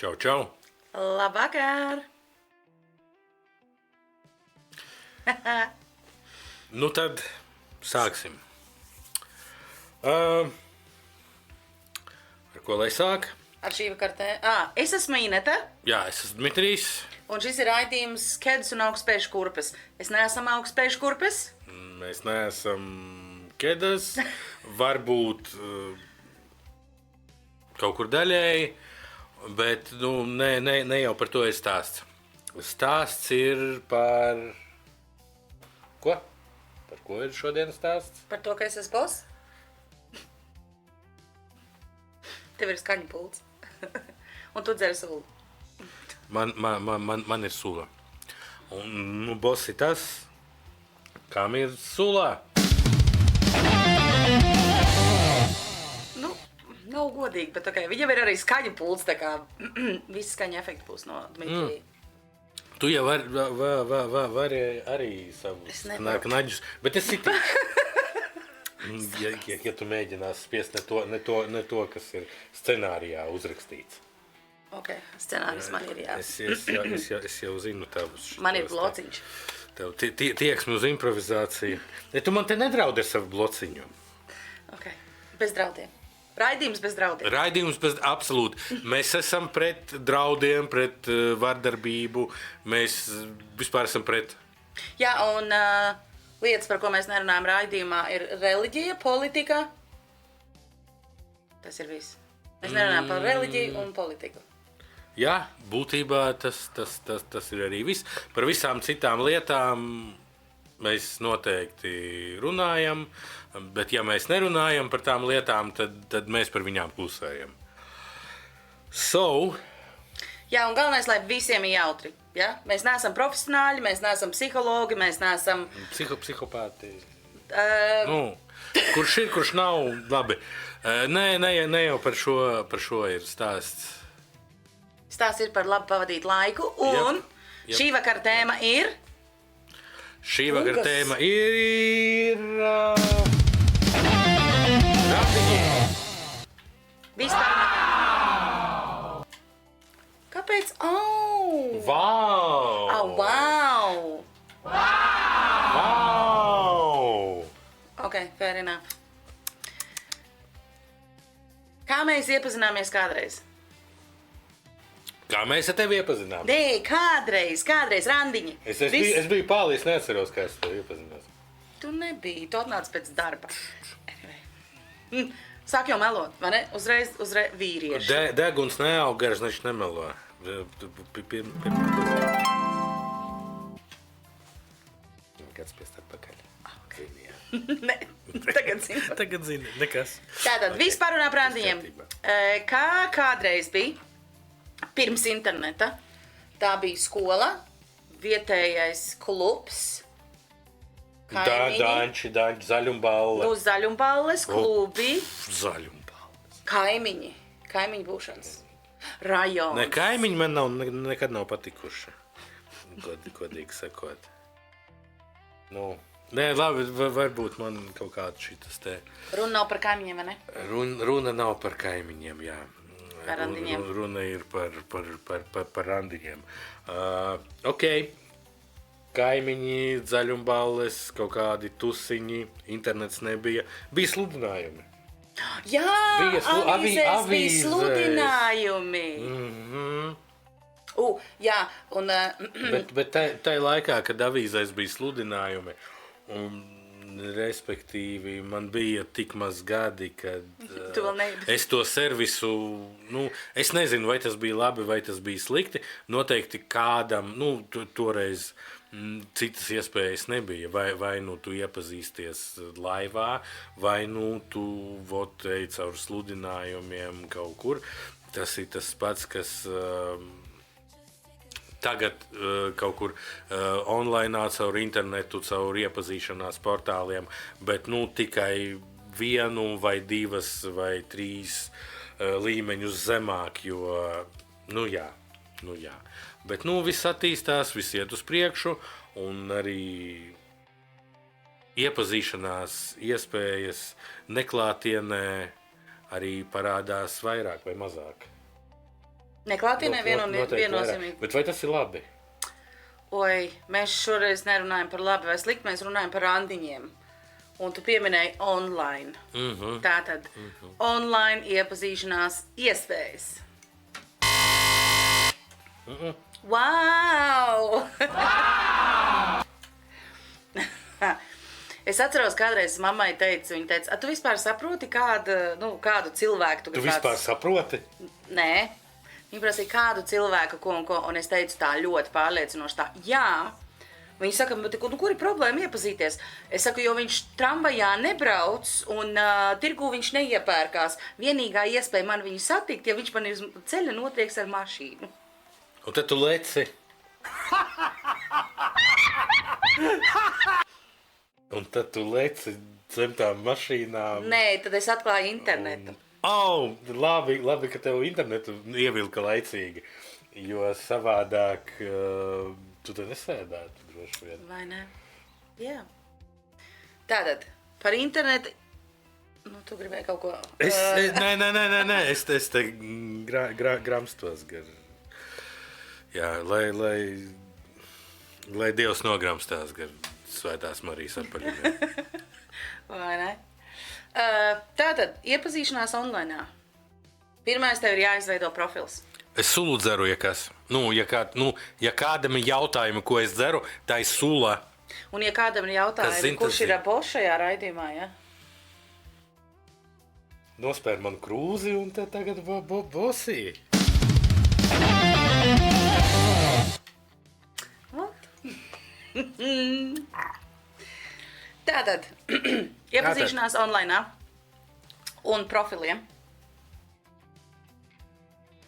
Čau, čau! Labvakar! Nu tad sāksim. Ar ko lai sāk? Ar šī vakartē. Es esmu Ineta, Jā, es esmu Dmitrijs. un šis ir raidījums Kedus un augstspēšu kurpes. Es neesam augstspēšu kurpes. Mēs neesam Kedas, varbūt kaut kur daļēji, bet ne jau par to ir stāsts. Stāsts ir par... Ko? Par ko ir šodien stāsts? Par to, ka es esmu boss. Tev ir skaņa pults. Un tu dzer sulu. Man ir sula. Un boss ir tas, kam ir sulā. Nu, nav godīgi, bet okay. Viņam ir arī skaņa pults, tā kā visi skaņa efekti būs no Dmitrija. Tu jau vari arī savus knaģus, bet es citu. Ja tu mēģinās spiest ne to, kas ir scenārijā uzrakstīts. Ok, scenārijs man ir, jā. Es jau zinu tavus. Man ir blociņš. Tev tieksmi uz improvizāciju. Tu man te nedraudi ar savu blociņu. Ok, bez draudiem. Raidījums bez draudiem. Raidījums bez absolūti. Mēs esam pret draudiem, pret vardarbību. Mēs vispār esam pret. Jā, un lietas, par ko mēs nerunājam raidījumā, ir reliģija, politika. Tas ir viss. Mēs nerunājam par reliģiju un politiku. Jā, būtībā tas ir arī viss. Par visām citām lietām mēs noteikti runājam, bet ja mēs nerunājam par tām lietām, tad mēs par viņām klusējam. Jā, un galvenais, lai visiem ir jautri. Ja? Mēs neesam profesionāļi, mēs neesam psihologi, mēs neesam... Psihopāti. Kurš ir, kurš nav, labi. Ne jau par šo ir stāsts. Stāsts ir par labi pavadīt laiku, un Jep. šī vakara tēma ir... Šī vakara tēma ir... Randiņi. Vispār... Kāpēc? Vau! Wow! Vau! Ok, fair enough. Kā mēs iepazināmies kādreiz? Kā mēs ar tevi iepazinām? Nē, kādreiz, randiņi. Es biju pāli, es neatceros, kā es tevi iepazinās. Tu nebija, tu atnāc pēc darba. Anyway. Sāk jau melot, vai ne? Uzreiz vīrieši. Deguns neaug, garš nešķi nemelo. Kāds piest atpakaļ? Ne, tagad zini. Nekas. Tātad, vispār runā par randiņiem. Kā kādreiz bija pirms interneta, tā bija skola, vietējais klubs, Daņči, zaļumballe. Zaļumballes klubi, Zaļumballes. kaimiņi būšanas, rajons. Ne, kaimiņi man nekad nav patikuši, godīgi sakot. Nē, labi, varbūt man kaut kāda šitas te... Runa nav par kaimiņiem, vai ne? Runa nav par kaimiņiem, jā. Par randiņiem. Runa ir par randiņiem. Ok. Kaimiņi, zaļumballes, kaut kādi tusiņi, internets nebija. Bija sludinājumi. Jā, avīzēs bija sludinājumi. Jā, un... Bet tai laikā, kad avīzēs bija sludinājumi, un respektīvi man bija tik maz gadi, kad es to servisu, es nezinu, vai tas bija labi, vai tas bija slikti. Noteikti kādam, toreiz citas iespējas nebija. Vai tu iepazīsties laivā, vai tu ej caur sludinājumiem kaut kur. Tas ir tas pats, kas tagad kaut kur online caur internetu, caur iepazīšanās portāliem, bet tikai vienu vai divas vai trīs līmeņus zemāk, jo, jā. Bet, viss attīstās, viss iet uz priekšu, un arī iepazīšanās iespējas neklātienē arī parādās vairāk vai mazāk. Ne klātienē viennozīmīgi. Bet vai tas ir labi? Oi, mēs šoreiz nerunājam par labi vai slikti, mēs runājam par randiņiem. Un tu pieminēji online. Tātad online iepazīšanās iespējas. Wow! Es atceros, kādreiz mammai teica, viņa teica, tu vispār saproti, kādu cilvēku tu vispār saproti? Nē. Viņa prasīja, kādu cilvēku, ko, un es teicu tā ļoti pārliecinoši tā, jā. Viņa saka, bet kur ir problēma iepazīties? Es saku, jo viņš tramvajā nebrauc un tirgu viņš neiepērkās. Vienīgā iespēja man viņu satikt, ja viņš man uz ceļa notieks ar mašīnu. Un tad tu leci. Un tad tu leci zem tām mašīnām. Nē, tad es atklāju internetu. Labi, ka tev internetu ievilka laicīgi, jo savādāk tu te nesēdētu droši vien. Vai ne? Jā. Tātad, par internetu, tu gribēji kaut ko... Nē, es te gramstos gar... Jā, lai Dievs nogramstās gar Svētās Marijas apaļumiem. Vai ne? Tātad, iepazīšanās online. Pirmais tev ir jāizveido profils. Es sulu dzeru, ja kas. Ja kādam ir jautājumi, ko es dzeru, tā ir sula. Un ja kādam ir jautājumi, kurš ir boss šajā raidījumā, ja? Nospēr man krūzi un te tagad bossī. Tātad, iepazīšanās online un profiliem.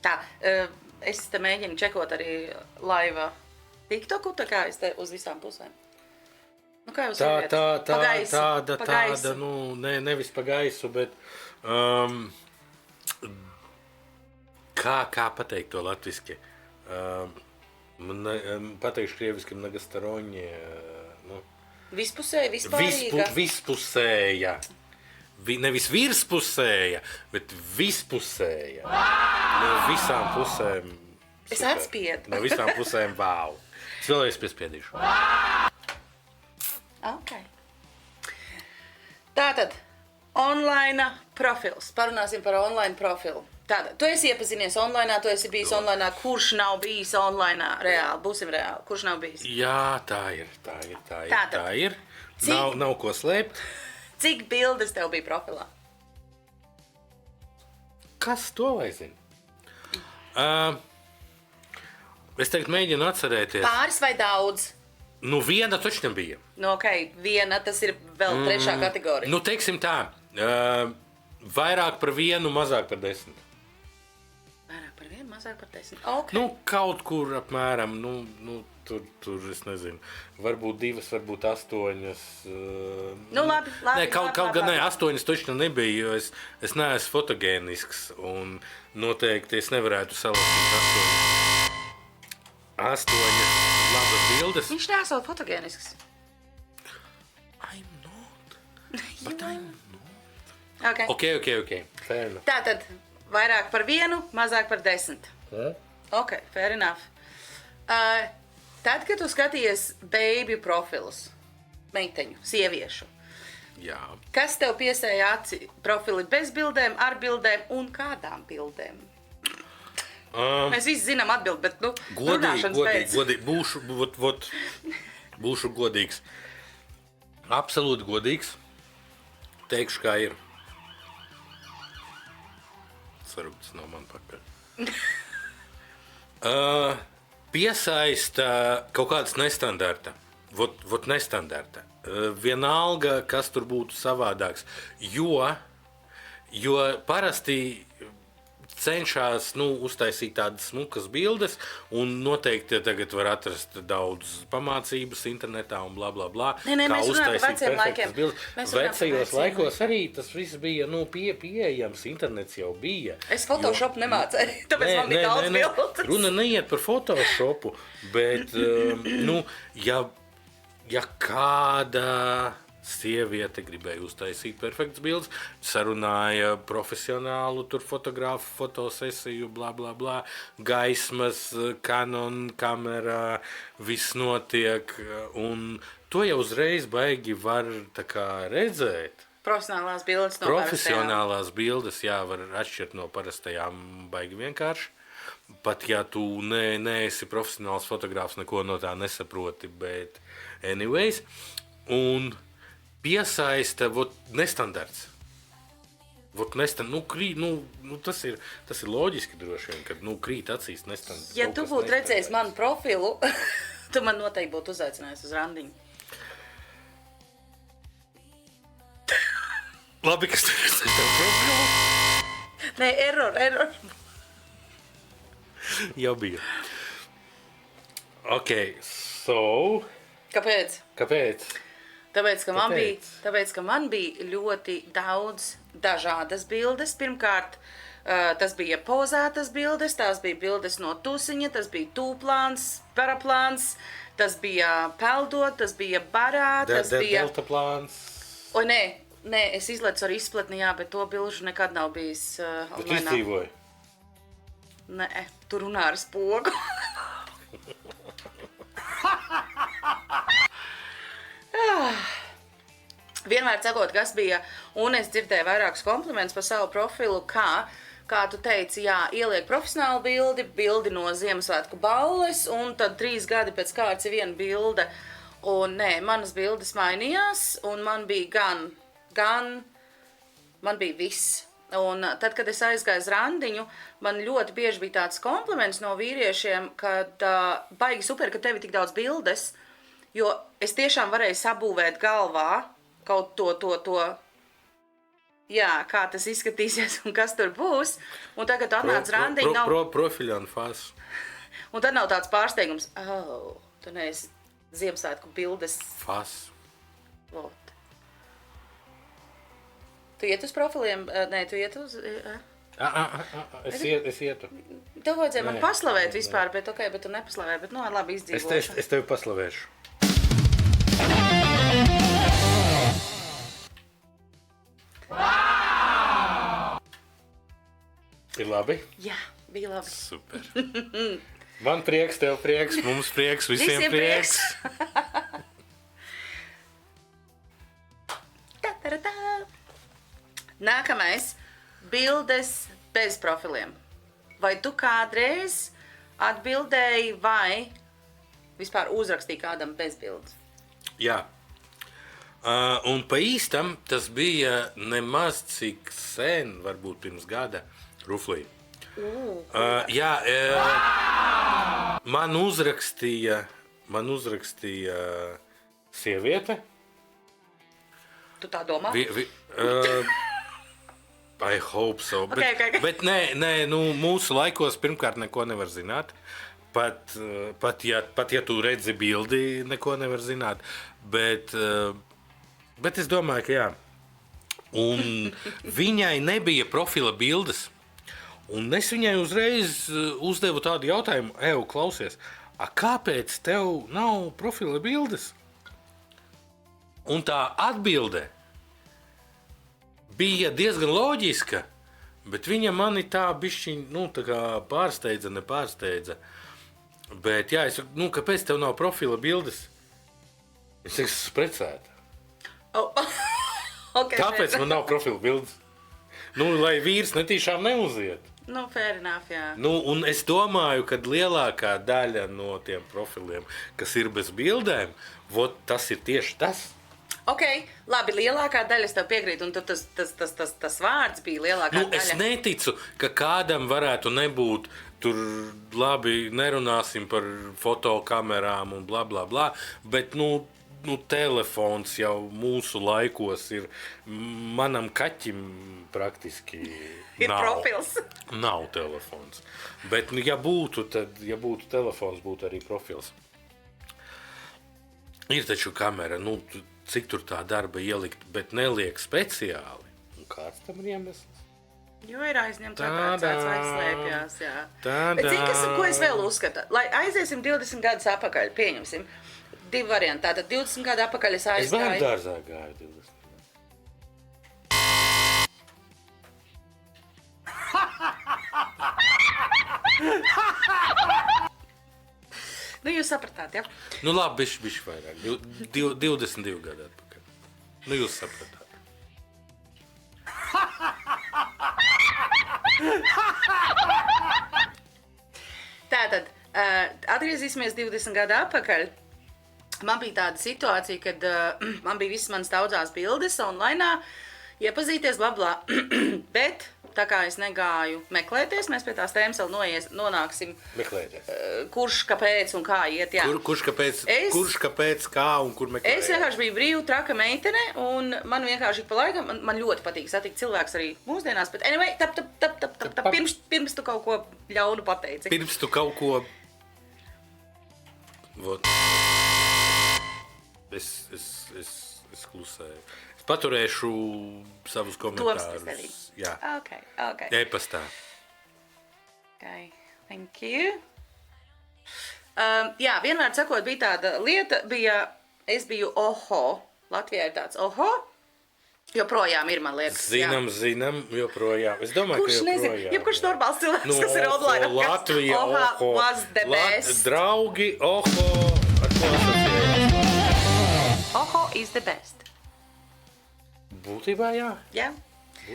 Tā, es te mēģinu čekot arī laiva TikToku, tā kā es te uz visām pusēm. Kā jūs tāda, nevis pa gaisu, bet kā pateikt to latviski? Pateikšu krieviski многосторонне. Vispusēja, vispārīga? Vispusēja. Nevis virspusēja, bet vispusēja. No visām pusēm. Es atspiedu. No visām pusēm vau. Es vēlreiz piespiedīšu. Ok. Tātad, online profils. Parunāsim par online profilu. Tātad, tu esi iepazinies online, tu esi bijis online, kurš nav bijis online reāli? Būsim reāli, kurš nav bijis? Jā, tā ir. Nav ko slēpt. Cik bildes tev bija profilā? Kas to lai zina? Es tagad mēģinu atcerēties. Pāris vai daudz? Viena taču nebija. Ok, viena, tas ir vēl trešā kategorija. Teiksim tā, vairāk par vienu, mazāk par 10. Vairāk par vienu, mazāk par 10. Ok. Kaut kur apmēram, tur es nezinu, varbūt 2, varbūt 8. Labi. Nē, kaut gan 8 taču nebija, jo es neesmu fotogēnisks un noteikti es nevarētu salasīt 8 labas bildes. Viņš neesot fotogēnisks. I'm not. But I'm not. Ok. Fair enough. Tātad, vairāk par vienu, mazāk par 10. Ok, fair enough. Tad, kad tu skaties baby profilus, meiteņu, sieviešu, jā. Kas tev piesēja aci? Profili bez bildēm, ar bildēm un kādām bildēm? Mēs visi zinām atbildi, bet, Godīgi, būšu godīgs. Absolūti godīgs. Teikšu, kā ir. Varbūt tas nav man pakaļ. Piesaista kaut kādas nestandarta. Vot nestandarta. Vienalga, kas tur būtu savādāks. Jo parasti cenšas uztaisīt tādas smukas bildes, un noteikti tagad var atrast daudz pamācības internetā un bla bla bla. Kā uztaisīt perfektas bildes. Vecajos laikos arī tas viss bija pieejams, internets jau bija. Es Photoshop nemācēju, tāpēc man bija daudz bildes. Runa neiet par Photoshopu, bet ja kāda sieviete, gribēja uztaisīt perfektas bildes, sarunāja profesionālu tur fotogrāfu, fotosesiju, bla, bla, bla, gaismas, Canon kamerā, viss notiek, un to jau uzreiz baigi var tā kā redzēt. Profesionālās bildes no Profesionālās bildes, jā, var atšķirt no parastajām baigi vienkārši. Pat ja tu neesi profesionāls fotogrāfs, neko no tā nesaproti, bet anyways. Un piesaista nestandarts. Tas ir loģiski droši vien, kad krīt acīs nestandarts. Ja tu būtu redzējis manu profilu, tu man noteikti būtu uzaicinājis uz randiņu. Labi, kas tu redzēji tev profilu? Nē, error. Jau bija. Ok, so... Kāpēc? Tāpēc, ka man bija ļoti daudz dažādas bildes. Pirmkārt, tas bija pozētas bildes, tās bija bildes no tusiņa, tas bija tūplāns, paraplāns, tas bija peldot, tas bija barā, tas bija... Deltaplāns. O, nē, es izlecu ar izpletni, jā, bet to bilžu nekad nav bijis online. Bet tu izdzīvoji? Nē, tu runā ar spogu. Vienmēr sakot, kas bija, un es dzirdēju vairākus komplimentus par savu profilu, kā tu teici, jā, ieliek profesionālu bildi no Ziemassvētku balles, un tad 3 gadi pēc kārtas ir viena bilde. Un nē, manas bildes mainījās, un man bija man bija viss. Un tad, kad es aizgāju uz randiņu, man ļoti bieži bija tāds kompliments no vīriešiem, kad baigi super, ka tev ir tik daudz bildes, jo es tiešām varēju sabūvēt galvā kaut to, jā, kā tas izskatīsies un kas tur būs. Un tagad tu atnāc randiņu, nav... Profiļa un fas. Un tad nav tāds pārsteigums, tu neesi Ziemassvētku bildes. Fas. Lot. Tu iet uz profiliem? Nē, tu iet uz... Es ietu. Tev vajadzēja man paslavēt vispār, bet tu nepaslavēji, bet labi izdzīvošu. Es tevi paslavēšu. Ir labi? Jā, bija labi. Super. Man prieks, tev prieks, mums prieks, visiem prieks. Nākamais – bildes bez profiliem. Vai tu kādreiz atbildēji vai vispār uzrakstīji kādam bez bildes? Jā. Un pa īstam tas bija nemaz cik sen, varbūt pirms gada, ruflī. Jā, man uzrakstīja sieviete. Tu tā domā? I hope so. Okay. Bet nē, mūsu laikos pirmkārt neko nevar zināt. Pat ja tu redzi bildi, neko nevar zināt. Bet es domāju, ka jā. Un viņai nebija profila bildes. Un es viņai uzreiz uzdevu tādu jautājumu, klausies, kāpēc tev nav profila bildes? Un tā atbilde bija diezgan loģiska, bet viņa mani tā bišķiņ, tā kā nepārsteidza. Bet jā, kāpēc tev nav profila bildes? Es esmu precēta. Okay, tāpēc man nav profila bildes. Lai vīrs netīšām neuziet. Fair enough, jā. Un es domāju, ka lielākā daļa no tiem profiliem, kas ir bez bildēm, tas ir tieši tas. Ok, labi, lielākā daļa es tev piekrītu, un tas vārds bija lielākā daļa. Es neticu, ka kādam varētu nebūt, tur labi nerunāsim par fotokamerām un bla bla bla, bet telefons jau mūsu laikos ir, manam kaķim praktiski ir profils. Nav telefons, bet ja būtu telefons, būtu arī profils. Ir taču kamera, cik tur tā darba ielikt, bet neliek speciāli. Un kāds tam ir iemesls? Jo ir aizņemts aparāts vai slēpjās, jā. Bet zini, ko es vēl uzskatu? Lai aiziesim 20 gadus atpakaļ, pieņemsim. divi varianti. Tātad 20 gadu atpakaļ es aizgāju. Es bērnu dārzā gāju 20. Nu, jūs sapratāt, ja? Nu, labi, bišķi vairāk. 22 gadu atpakaļ. Nu, jūs sapratāt. Tātad, atgriezīsimies 20 gadu atpakaļ. Man bija tāda situācija, kad man bija visas manas daudzās bildes online, iepazīties, bla, bla. Bet, tā kā es negāju meklēties, mēs pie tās tēmas vēl nonāksim. Meklēties. Kurš, kāpēc un kā iet, jā. Kurš, kāpēc, kā un kur meklēties. Es vienkārši biju brīva, traka meitene, un man vienkārši pa laikam, man ļoti patīk satikt cilvēks arī mūsdienās, bet anyway, pirms tu kaut ko ļaunu pateici. Pirms tu kaut ko... Vot. Es klusēju. Es paturēšu savus komentārus. Jā. Okay. E-pastā. Okay, thank you. Jā, vienmēr sakot, bija tāda lieta, es biju oho. Latvijā ir tāds oho. Joprojām ir, man liekas. Zinām, joprojām. Es domāju, kurš ka joprojām. Nezinu, jebkurš normāls cilvēks, kas ir online. Latvija, oho. Was the best. Draugi, oho. Ar ko asociējās? Oho is the best. Būtībā, jā. Jā.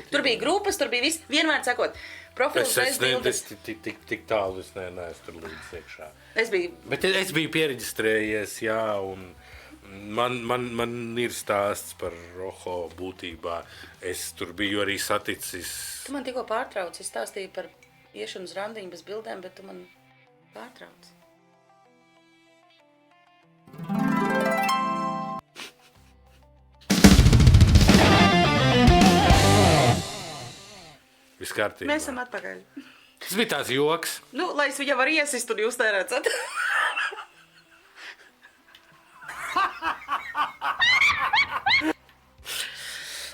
Tur bija grupas, tur bija viss. Vienmēr sakot, profils bez bildes. Tik tālu es neesmu tur līdz iekšā. Bet es biju piereģistrējies, jā, un man ir stāsts par oho būtībā. Es tur biju arī saticis. Tu man tikko pārtrauci, es stāstīju par iešanu uz randiņu bez bildēm, bet tu man pārtrauci. Viss kārtībā. Mēs esam atpakaļ. Tas bija tās joks. Nu, lai es viņam var iesist, un jūs neredzat.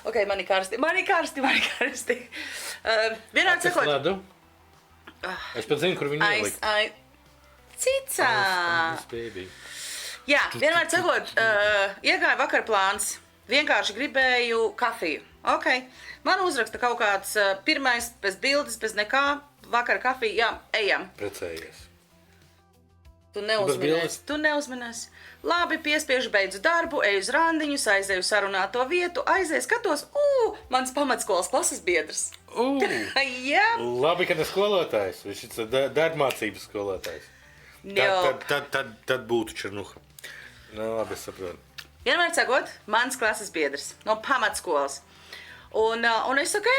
Ok, mani karsti. Vienādi sakot. Ledu? Es pat zinu, kur viņi ielikt. Cicā. Jā, vienādi sakot, iegāja vakar plāns. Vienkārši gribēju kafiju. Ok, man uzraksta kaut kāds pirmais, bez bildes, bez nekā, vakar kafiju, jā, ejam. Precējies. Tu neuzminēsi. Labi, piespiežu beidzu darbu, eju uz randiņus, aizēju sarunāto vietu, aizēju skatos, mans pamatskolas klases biedrs. Jā. Labi, ka tas skolotājs, viņš ir darbmācības skolotājs. Tad būtu Černuha. Nu, labi, es saprotu. Vienmēr sakot, mans klases biedrs no pamatskolas. Un es saku,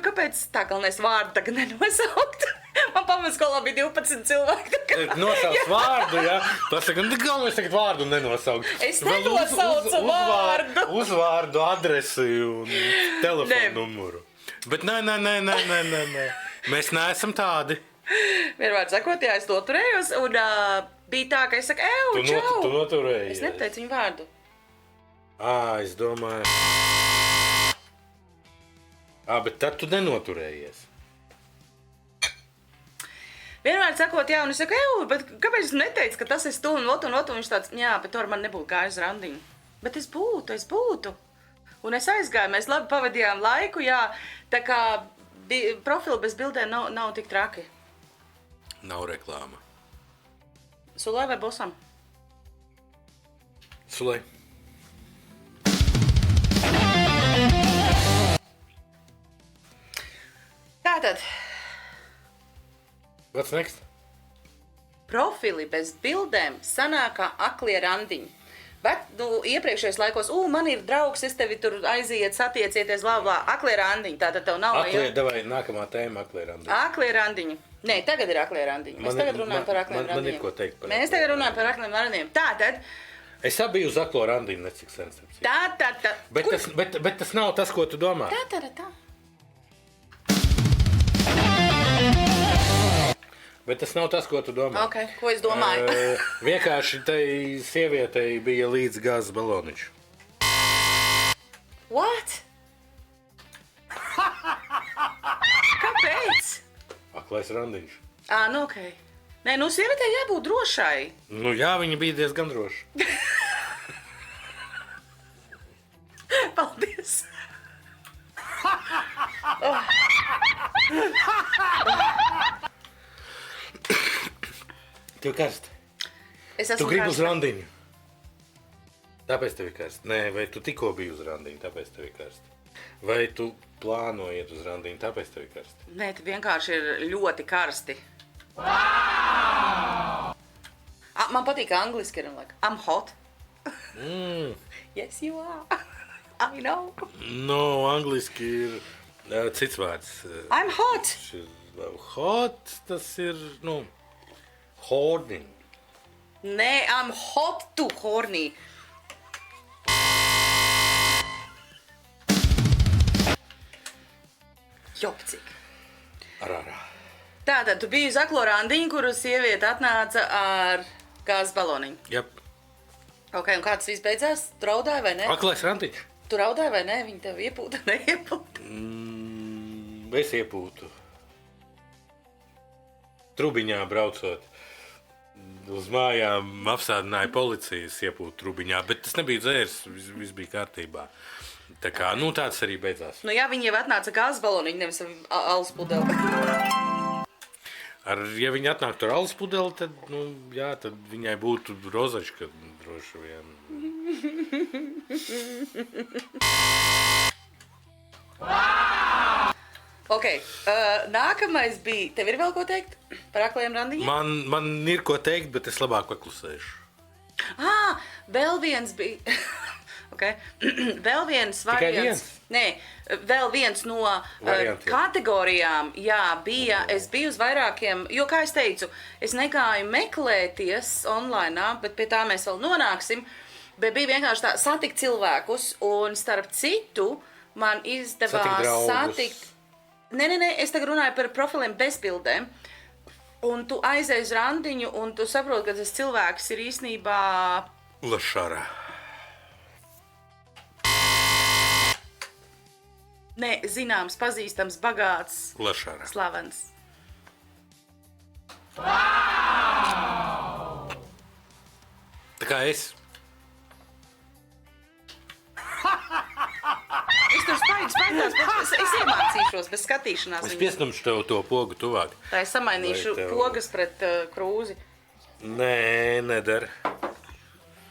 kāpēc tā galvenais vārdu tagad nenosaukt? Man pamatskolā bija 12 cilvēki. Nosauc vārdu, jā. Pasaka, galvenais tagad vārdu nenosaukt. Es nenosaucu vārdu. Uzvārdu, adresi un telefonu numuru. Bet nē. Mēs neesam tādi. Vienmēr sakot, jā, es to turējos. Un bija tā, ka es saku, čau. Tu noturējies. Es nepateicu viņu vārdu. Es domāju. Bet tad tu nenoturējies. Vienmēr sakot, jā, un es saku, bet kāpēc tu neteici, ka tas esi tu un viņš tāds, jā, bet tu ar mani nebūtu gājis randiņu. Bet es būtu. Un es aizgāju, mēs labi pavadījām laiku, jā, tā kā profili bez bildēm nav tik traki. Nav reklāma. Sulai vai bosam? Sulai. Tātad. What's next? Profili bez bildēm sanākā aklie randiņi. Bet, iepriekšējos laikos, man ir draugs, es tevi tur aiziet, satiecieties, blā, aklie randiņi. Tātad tev nav... Davai, nākamā tēma aklie randiņi. Aklie randiņi. Nē, tagad ir aklie randiņi. Mēs tagad runājam par akliem randiņiem. Man ir ko teikt par Mēs tagad runājam par akliem randiņiem. Tātad... Es biju uz aklo randiņu, necik sens. Tā. Bet tas nav tas, ko tu domā. Tā. Bet tas nav tas, ko tu domā. Ok, ko es domāju? Vienkārši tai sievietei bija līdz gāzes baloniņš. What? Kāpēc? Aklais randiņš. Nu ok. Nē, nu, sievietei jābūt drošai. Nu jā, viņa bija diezgan droša. Paldies! Tev karsti. Es esmu Tu gribi uz karsta. randiņu. Tāpēc tev ir karsti. Nē, vai tu tikko biji uz randiņu, tāpēc tev ir karsti. Vai tu plānoji iet uz randiņu, tāpēc tev ir karsti. Nē, tu vienkārši ir ļoti karsti. Man patīk angliski ir un like, I'm hot. Yes, you are. I know. No, angliski ir cits vārds. I'm hot. Hot, tas ir, horny. Nē, I'm hot to horny. Jopcik. Arārā. Tātad, tu biji uz aklo randiņu, kuru sieviete atnāca ar gāzes baloniņu. Jep. Ok, un kā tas viss beidzās? Tu raudāji vai ne? Aklais randiņš. Tu raudāji vai ne? Viņa tev iepūta, neiepūta. Es iepūtu. Trubiņā braucot. Uz mājām apstādināja policijas iepūt trubiņā, bet tas nebija dzērs, viss bija kārtībā. Tā kā, tāds arī beidzās. Nu jā, viņi jau atnāca gāzes baloniņu, nevis alus pudeli. Ja viņi atnāktu ar alus pudeli, tad, tad viņai būtu rozačka droši vien. Ok, nākamais bija, tev ir vēl ko teikt par aklajiem randiņiem? Man ir ko teikt, bet es labāk paklusēšu. Vēl viens bija. Okay. Vēl viens variants. Nē, vēl viens no kategorijām, jā, bija, es biju uz vairākiem, jo, kā es teicu, es negāju meklēties online, bet pie tā mēs vēl nonāksim, bet bija vienkārši tā satikt cilvēkus, un starp citu, man izdevās satikt. Nē, es tagad runāju par profiliem bez bildēm, un tu aizies randiņu, un tu saproti, ka tas cilvēks ir īstenībā... Lašara. Nē, zināms, pazīstams, bagāts, Lašara. slavens. Tā kā es. Es tur spaidās, es iemācīšos bez skatīšanās. Es piestumšu tev to pogu tuvāk. Tā es samainīšu pogas pret krūzi. Nē, nedara.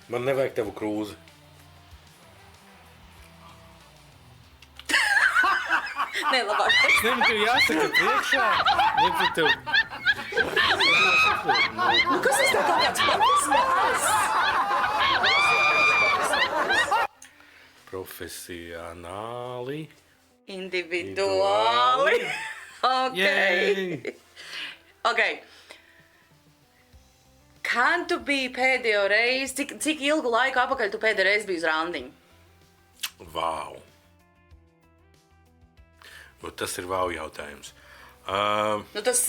Man nevajag tevu krūzi. Nē, labāk. Nē, tev jāsaka priekšā. Tev... Kas tas tā kaut kāds profesionāls? Profesionāli. Individuāli. Ok. Ok. Kad tu biji pēdējo reizi, cik ilgu laiku apakaļ tu pēdējo reizi biji uz randiņu? Vau. Tas ir vau jautājums. Tas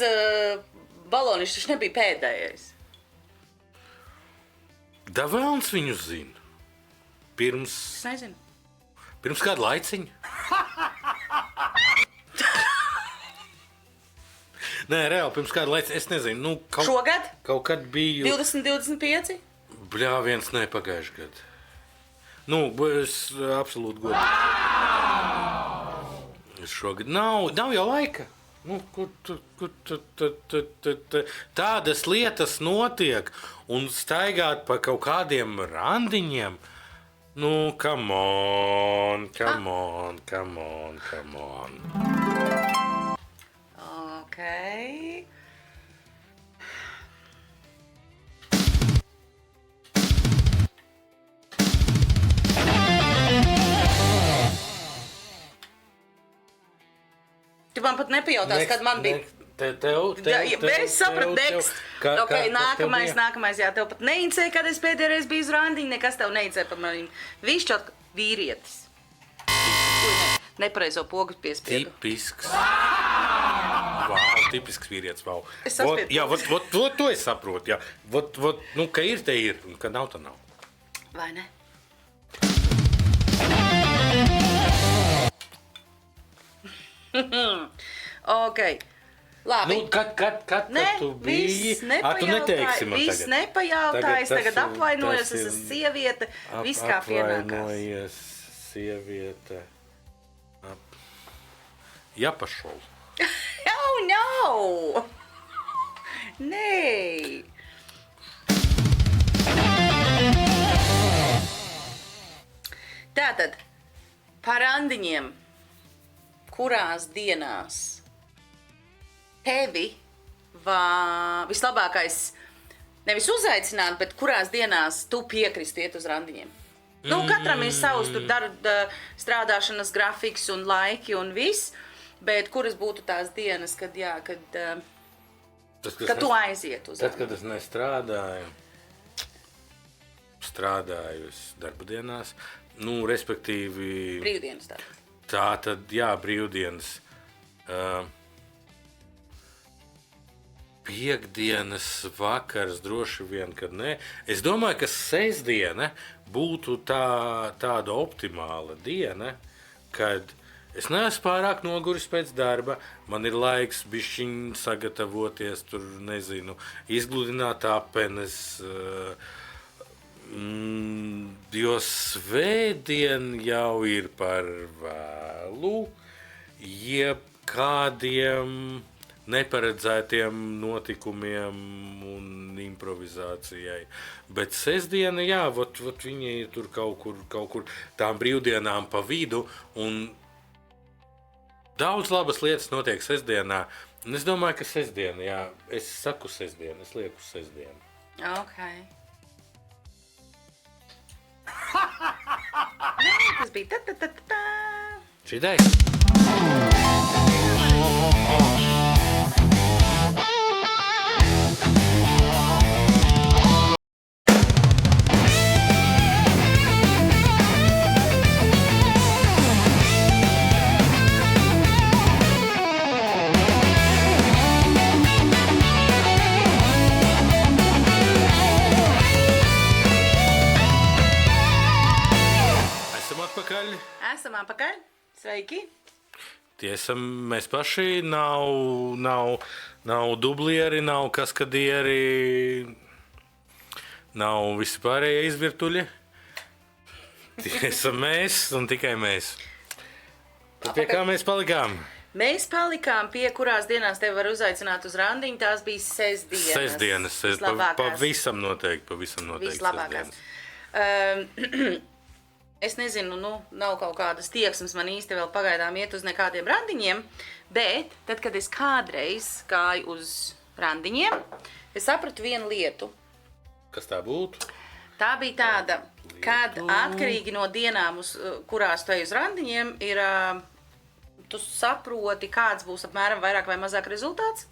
balonišs taču nebija pēdējais. Da vēlns viņu zina. Es nezinu. Pirms kādu laiciņu. Nē, reāli, pirms kādu laiciņu, es nezinu. Šogad? Kaut kad biju... 20-25? Bļā, viens pagājuši gadu. Es absolūti godīgi. Šogad nav jau laika. Tādas lietas notiek un staigāt pa kaut kādiem randiņiem. Come on. Ok. Tu man pat nepajautās, kad man bija. Es sapratu, next. Ok, nākamais, jā, tev pat neincēja, kad es pēdējā reiz biju uz randiņu, nekas tev neincēja par maniem. Viņš čot vīrietis. Nepareizo pogu piespiedu. Tipisks. Tipisks vīrietis, vau. Es saspiedu. Jā, to es saprotu, jā. Ka ir, te ir, un ka nav, ta nav. Vai ne? Ok. Labi. Kad tu biji? Tu neteiksi man viss tagad. Nepajautājas, tagad apvainojos, es esmu sieviete, viss kā pienākās. Apvainojies, sieviete. Я пошел. Oh, no! Nē! Tātad, par randiņiem, kurās dienās tevi vislabākais, nevis uzaicināt, bet kurās dienās tu piekristu iet uz randiņiem? Nu, katram ir savs tur strādāšanas grafiks un laiki un viss, bet kuras būtu tās dienas, kad tu aiziet uz randiņiem? Tad, kad es nestrādāju, strādāju darba dienās, respektīvi... Brīvdienas tā. Tā tad, jā, brīvdienas. Piektdienas vakars droši vien, kad nē. Es domāju, ka sestdiena būtu tāda optimāla diena, kad es neesmu pārāk noguris pēc darba, man ir laiks bišķiņ sagatavoties, tur, nezinu, izgludināt apenes, jo svētdien jau ir par vēlu, jebkādiem neparedzētiem notikumiem un improvizācijai. Bet sestdiena, jā, vot viņi ir tur kaut kur tām brīvdienām pa vidu, un daudz labas lietas notiek sestdienā. Un es domāju, ka sestdiena, jā, es saku sestdienu, es lieku sestdienu. Okay. Tas bija tā. Šitai? Esam atpakaļ. Sveiki. Tiesam, mēs paši nav dublieri, nav kaskadieri, nav visi pārējie izvirtuļi. Tiesam mēs un tikai mēs. Tad pie kā mēs palikām? Mēs palikām pie kurās dienās tevi var uzaicināt uz randiņu. Tās bija sestdienas. Pavisam noteikti vislabākās. Es nezinu, nav kaut kādas tieksmes man īsti vēl pagaidām iet uz nekādiem randiņiem, bet tad, kad es kādreiz gāju uz randiņiem, es sapratu vienu lietu. Kas tā būtu? Tā bija tāda, kad atkarīgi no dienām, kurās tu ej uz randiņiem, tu saproti, kāds būs apmēram vairāk vai mazāk rezultāts.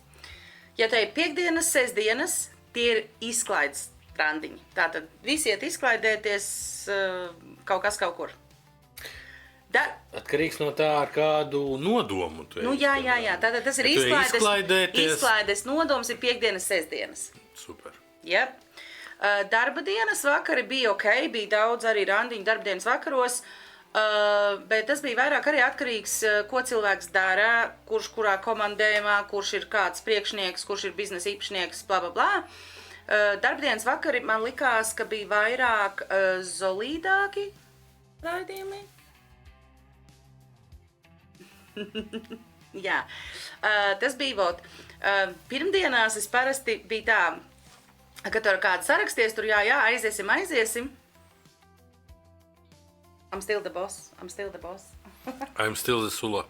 Ja te ir piektdienas, sestdienas, tie ir izklaides randiņi. Tātad visi iet izklaidēties kaut kas kaut kur. Atkarīgs no tā, ar kādu nodomu tu ej. Jā. Tātad tas ir izklaides nodoms ir piektdienas, sestdienas. Super. Ja. Darba dienas vakari bija ok, bija daudz arī randiņu darba dienas vakaros, bet tas bija vairāk arī atkarīgs, ko cilvēks dara, kurš kurā komandējumā, kurš ir kāds priekšnieks, kurš ir biznesa īpašnieks, bla, bla, bla. Darbdienas vakari man likās, ka bija vairāk zolīdāki raidījumi. Jā, tas bija pirmdienās es parasti bija tā, ka tur ar kādu saraksties, tur jā, aiziesim. I'm still the boss. I'm still the Sula.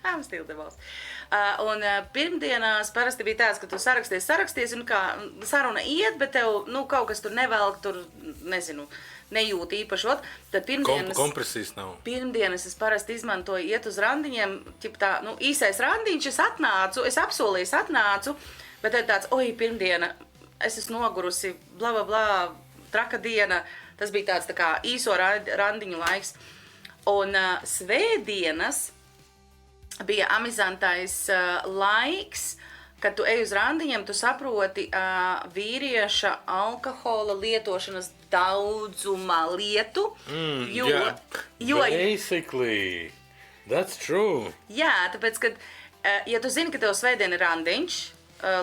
I'm still the boss. Un pirmdienās parasti bija tāds, ka tu saraksties, un kā saruna iet, bet tev, kaut kas tur nevelk, tur, nezinu, nejūt īpaši. Tad kompresijas nav. Pirmdienas es parasti izmantoju iet uz randiņiem, tā, īsais randiņš, es apsolīju, atnācu, bet tad tāds, pirmdiena, es esmu nogurusi, bla, bla, bla, traka diena, tas bija tāds tā kā īso randiņu laiks. Un svētdienas bija amizantais laiks, kad tu ej uz randiņiem, tu saproti vīrieša alkohola lietošanas daudzuma lietu. Basically, that's true. Jā, tāpēc, kad Ja tu zini, ka tev svētdien ir randiņš,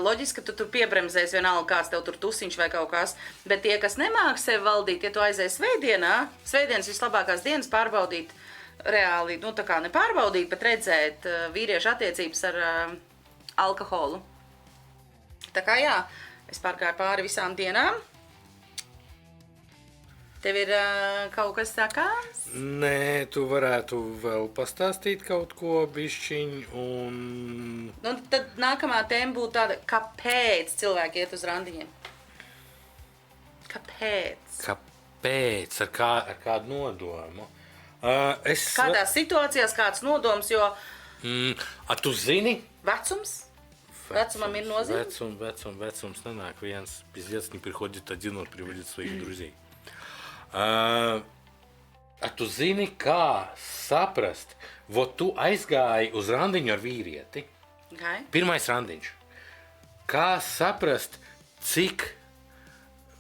loģiski, ka tu tur piebremzēs vienalga kāds tev tur tusiņš vai kaut kas, bet tie, kas nemāk sevi valdīt, ja tu aizies svētdienas vislabākās dienas pārbaudīt reāli, nu tā kā nepārbaudīt, bet redzēt vīriešu attiecības ar alkoholu. Tā kā jā, es pārgāju pāri visām dienām. Tev ir kaut kas sakāms? Nē, tu varētu vēl pastāstīt kaut ko bišķiņ un... Nu, tad nākamā tēma būtu tāda, kāpēc cilvēki iet uz randiņiem? Kāpēc? Kāpēc? Ar kādu nodomu? Kādās situācijās kāds nodoms, jo... Tu zini? Vecums? Vecumam ir nozīme? Вецумс nenāk viens. Пиздец не приходит один, он приводит своих друзей. Tu zini, kā saprast, tu aizgāji uz randiņu ar vīrieti. Okay. Pirmais randiņš. Kā saprast, cik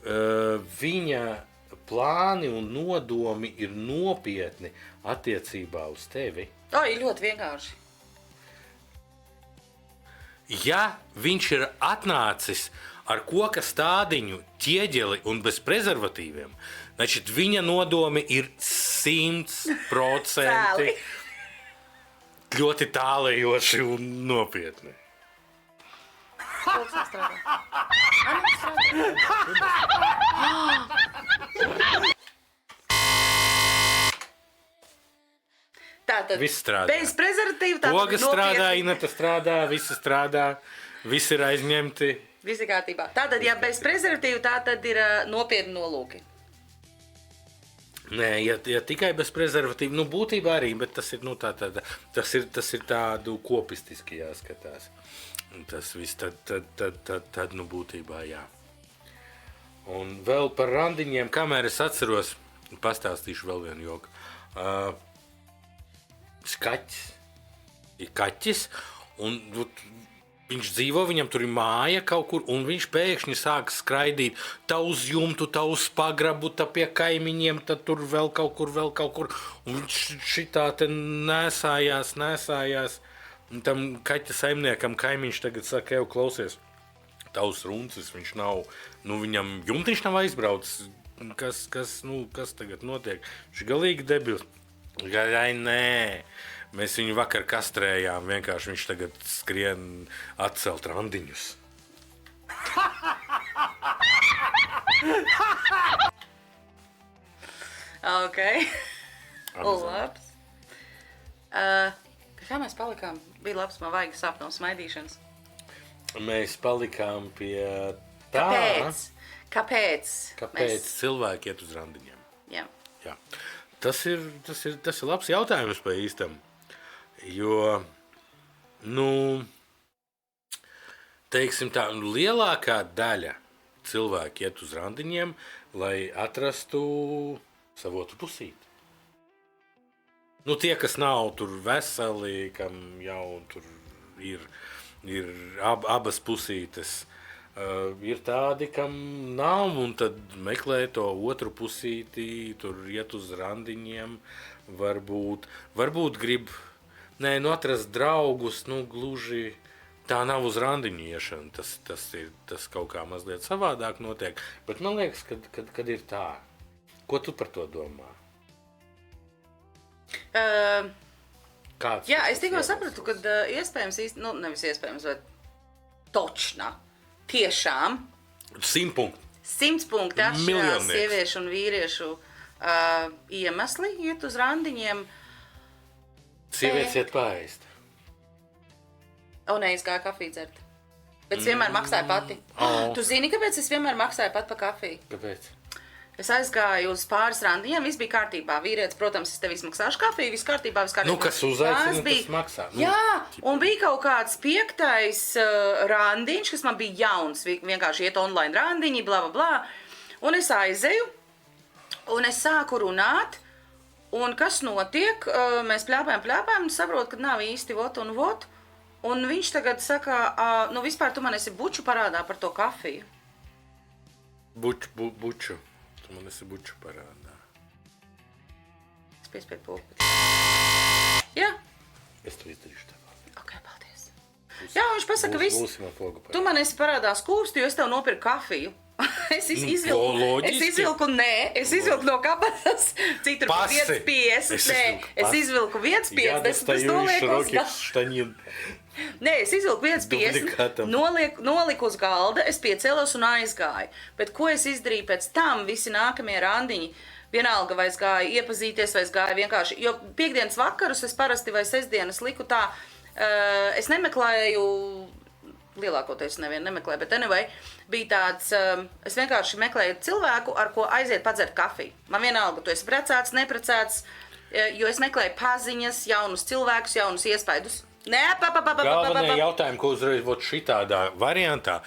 viņa plāni un nodomi ir nopietni attiecībā uz tevi? Ļoti vienkārši. Ja viņš ir atnācis ar koka stādiņu, ķieģeli un bez prezervatīviem, значит, viņa nodomi ir 100% ļoti tālējoši un nopietni. Tātad, viss strādā. Bez prezervatīva, tātad Oga strādā, Ineta strādā, visi strādā, visi ir aizņemti. Visi kārtībā. Tātad, ja bez prezervatīva, tātad ir nopietni nolūki. Nē, ja tikai bez prezervatīva, nu būtībā arī, bet tas ir, tas ir tādu kopistiski jāskatās. Tas viss tad nu būtībā jā. Un vēl par randiņiem, kamēr es atceros, pastāstīšu vēl vienu joku. Skaķis ir kaķis, un viņš dzīvo, viņam tur ir māja kaut kur, un viņš pēkšņi sāk skraidīt tā uz jumtu, tā uz pagrabu, tā pie kaimiņiem, tad tur vēl kaut kur, un viņš šitā te nesājās, un tam kaķa saimniekam kaimiņš tagad saka, klausies, tavs runcis, viņš nav, nu viņam jumtiņš nav aizbraucis, kas tagad notiek, viņš galīgi debils. Ai, nē, mēs viņu vakar kastrējām, vienkārši viņš tagad skrien atcelt randiņus. Ok. Labs. Kā mēs palikām? Bija labs, man vajag sapņu smaidīšanas. Mēs palikām pie tā. Kāpēc? Kāpēc cilvēki iet uz randiņiem? Jā. Tas ir labs jautājums pa īstam, jo, teiksim tā, lielākā daļa cilvēki iet uz randiņiem, lai atrastu savu otru pusīti. Tie, kas nav tur veseli, kam jau tur ir abas pusītes, ir tādi, kam nav, un tad meklē to otru pusīti, tur iet uz randiņiem, varbūt grib, atrast draugus, gluži tā nav uz randiņu iešana, tas kaut kā mazliet savādāk notiek, bet man liekas, kad ir tā. Ko tu par to domā? Jā, es tikko sapratu, ka iespējams īsti, nevis iespējams, bet točna. Tiešām 100 punkti. 100 punkti atšķirās sieviešu un vīriešu iemesli iet uz randiņiem. Sievietes iet paēst. Es gāju kafiju dzert. Bet es vienmēr maksāju pati. Tu zini, kāpēc es vienmēr maksāju pat pa kafiju? Kāpēc? Es aizgāju uz pāris randiņiem, viss bija kārtībā. Vīrietis, protams, es tev izmaksāšu kafiju, viss kārtībā. Kas uzaicina, tas maksā. Jā, un bija kaut kāds 5. randiņš, kas man bija jauns, vienkārši iet online randiņi, bla, bla, bla. Un es aizeju, un es sāku runāt, un kas notiek? Mēs pļāpājam, un saprotu, ka nav īsti vot un vot. Un viņš tagad saka, vispār tu man esi buču parādā par to kafiju. Buču. Tu man esi buču parādā. Es piespēju pulpīt. Jā. Es to izdarīšu tev. Ok, paldies. Jā, viņš pasaka, tu man esi parādā skūpsti, jo es tev nopirku kafiju. Es izvilku no kabatas, citur 5,50. Es izvilku 1,50, es nolieku Nē, es izvilku 1,50, noliku uz galda, es piecēlos un aizgāju. Bet ko es izdarīju pēc tam, visi nākamie randiņi, vienalga vai es gāju iepazīties, vai es gāju vienkārši, jo piekdienas vakarus es parasti vai sestdienas liku tā, es nemeklēju, lielākoties nevienu nemeklēju, bet anyway, bija tāds, es vienkārši meklēju cilvēku, ar ko aiziet padzert kafiju. Man vienalga, tu esi precēts, neprecēts, jo es meklēju paziņas, jaunus cilvēkus, jaunus iespaidus. Galvenie jautājumi, ko uzreiz šitādā variantā,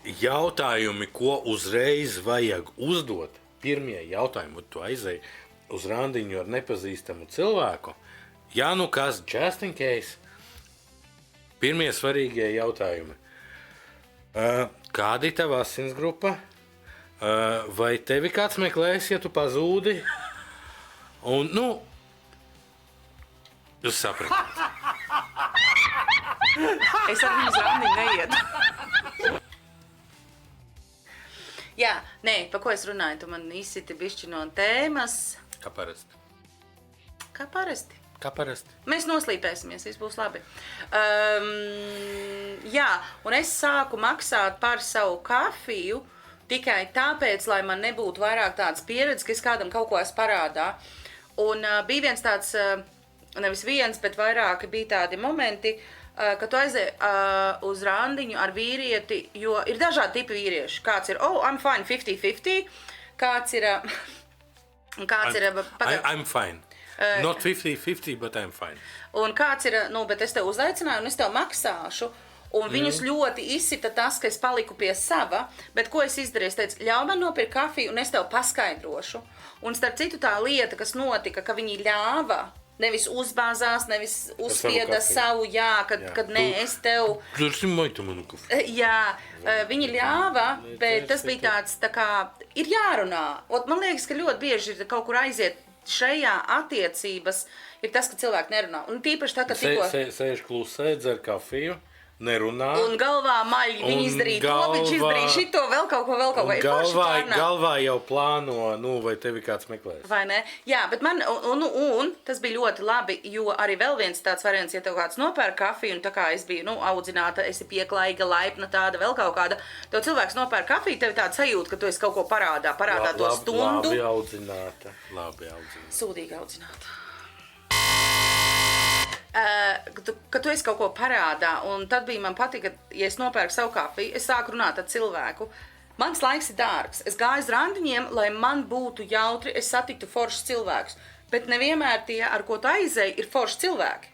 jautājumi, ko uzreiz vajag uzdot. Pirmie jautājumi, tu aizēji uz randiņu ar nepazīstamu cilvēku. Jā, nu kas, just in case. Pirmie svarīgie jautājumi. Kāda ir tava asinsgrupa? Vai tevi kāds meklēs, ja tu pazūdi? Un, jūs sapratāt. Es ar viņu uz randiņu neietu. Jā, nē, pa ko es runāju? Tu man izsiti bišķi no tēmas. Kā parasti. Kā parasti? Kā parasti. Mēs noslīpēsimies, viss būs labi. Jā, un es sāku maksāt par savu kafiju tikai tāpēc, lai man nebūtu vairāk tādas pieredzes, ka es kādam kaut ko esmu parādā. Un bija viens tāds, nevis viens, bet vairāki bija tādi momenti, ka tu aizēji uz randiņu ar vīrieti, jo ir dažādi tipi vīrieši. Kāds ir, I'm fine, 50-50, kāds ir... I'm fine. Not 50-50, but I'm fine. Un kāds ir, bet es tev uzaicināju un es tev maksāšu, un viņus ļoti izsita tas, ka es paliku pie sava, bet ko es izdarīju? Es teicu, ļauj man nopirkt kafiju un es tev paskaidrošu. Un starp citu tā lieta, kas notika, ka viņi ļāva, nevis uzbāzās, nevis uzspieda savu, kad nē, es tev... Jā, viņi ļāva, bet tas bija tāds, tā kā, ir jārunā. Man liekas, ka ļoti bieži ir kaut kur aiziet šajā attiecības, ir tas, ka cilvēki nerunā. Un tīpaši tā, ka tikko... Sēž klusē, dzer kafiju. Nerunā. Un galvā maļi, viņi izdarīja to, viņš izdarīja šito, vēl kaut ko. Galvā jau plāno, vai tevi kāds meklēs. Vai ne? Jā, bet man, un tas bija ļoti labi, jo arī vēl viens tāds variants, ja tev kāds nopērk kafiju, un tā kā es biju, audzināta, esi pieklaiga, laipna tāda, vēl kaut kāda, tev cilvēks nopērk kafiju, tev tāda sajūta, ka tu esi kaut ko parādā to stundu. Labi audzināta. Sūdīgi audzināta. Ka tu esi kaut ko parādā, un tad bija man patika, ja es nopērku savu kafiju, es sāku runāt ar cilvēku. Mans laiks ir dārgs. Es gāju uz randiņiem, lai man būtu jautri, es satiktu foršus cilvēkus. Bet nevienmēr tie, ar ko tu aizēji, ir forši cilvēki.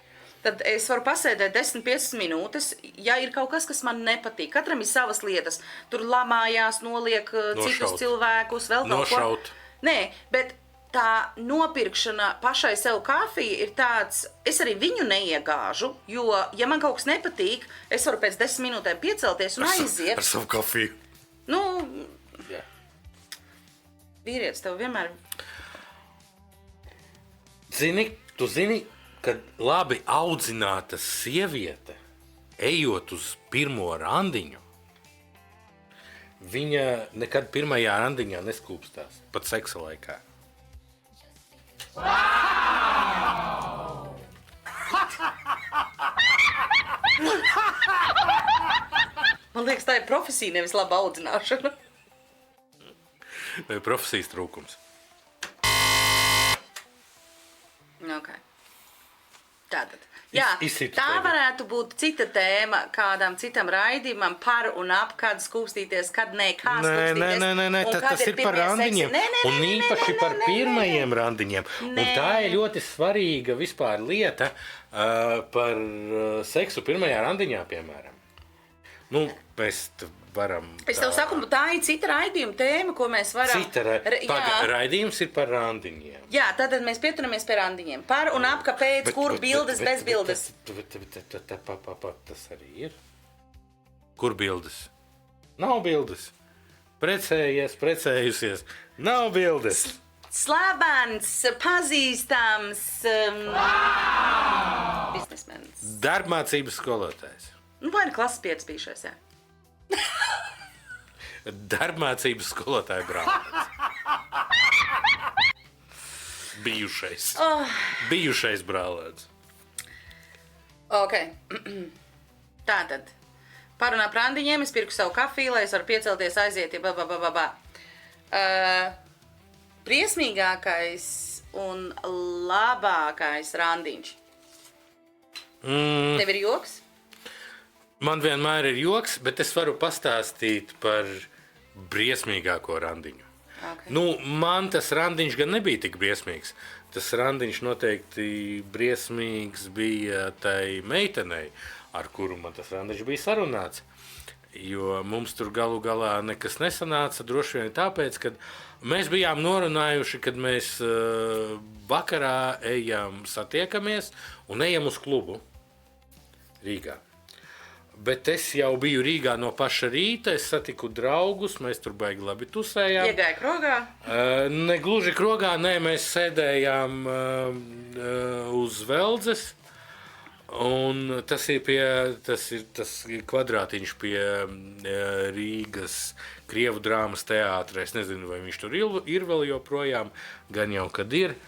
Tad es varu pasēdēt 10-15 minūtes, ja ir kaut kas man nepatīk. Katram ir savas lietas. Tur lamājās, noliek citus cilvēkus, vēl kaut ko. Nē, bet tā nopirkšana pašai sev kafiju ir tāds, es arī viņu neiegāžu, jo, ja man kaut kas nepatīk, es varu pēc 10 minūtēm piecelties un aiziet. Ar savu kafiju. Vīrietis tev vienmēr... Tu zini, kad labi audzināta sieviete, ejot uz pirmo randiņu, viņa nekad pirmajā randiņā neskūpstās, pat seksa laikā. Man liekas, tā ir profesija, nevis laba audzināšana. Vai profesijas trūkums. Okay. Tātad. Jā, tā varētu būt cita tēma kādam citam raidījumam par un ap, kad skūpstīties, kad nē, kā skūpstīties. Nē, tas ir par randiņiem. Un īpaši par pirmajiem randiņiem. Un tā ir ļoti svarīga vispār lieta par seksu pirmajā randiņā, piemēram. Mēs varam... Es tev saku, tā ir cita raidījuma tēma, ko mēs varam... Raidījums ir par randiņiem. Jā, tad mēs pieturamies pie randiņiem. Par un ap, kāpēc, kur bildes, bez bildes. Tas arī ir. Kur bildes? Nav bildes. Precējusies. Nav bildes. Slavens, pazīstams... biznesmenis. Darbmācības skolotājs. Vai ne klases 5 bijušais, jā. Darbmācības skolotāja brālēns. Bijušais brālēns. Ok. Tātad. Parunā par randiņiem, es pirku savu kafiju, lai es varu piecelties, aiziet, Briesmīgākais un labākais randiņš. Tev ir joks? Man vienmēr ir joks, bet es varu pastāstīt par briesmīgāko randiņu. Okay. Nu, man tas randiņš gan nebija tik briesmīgs. Tas randiņš noteikti briesmīgs bija tai meitenei, ar kuru man tas randiņš bija sarunāts. Jo mums tur galu galā nekas nesanāca, droši vien tāpēc, ka mēs bijām norunājuši, kad mēs vakarā satiekamies un ejam uz klubu Rīgā. Bet es jau biju Rīgā no paša rīta, es satiku draugus, mēs tur baigi labi tusējām. Iegāja krogā? Ne gluži krogā, nē, mēs sēdējām uz Veldzes. Un tas ir tas kvadrātiņš pie Rīgas Krievu drāmas teātra. Es nezinu, vai viņš tur ir vēl joprojām, gan jau kad ir.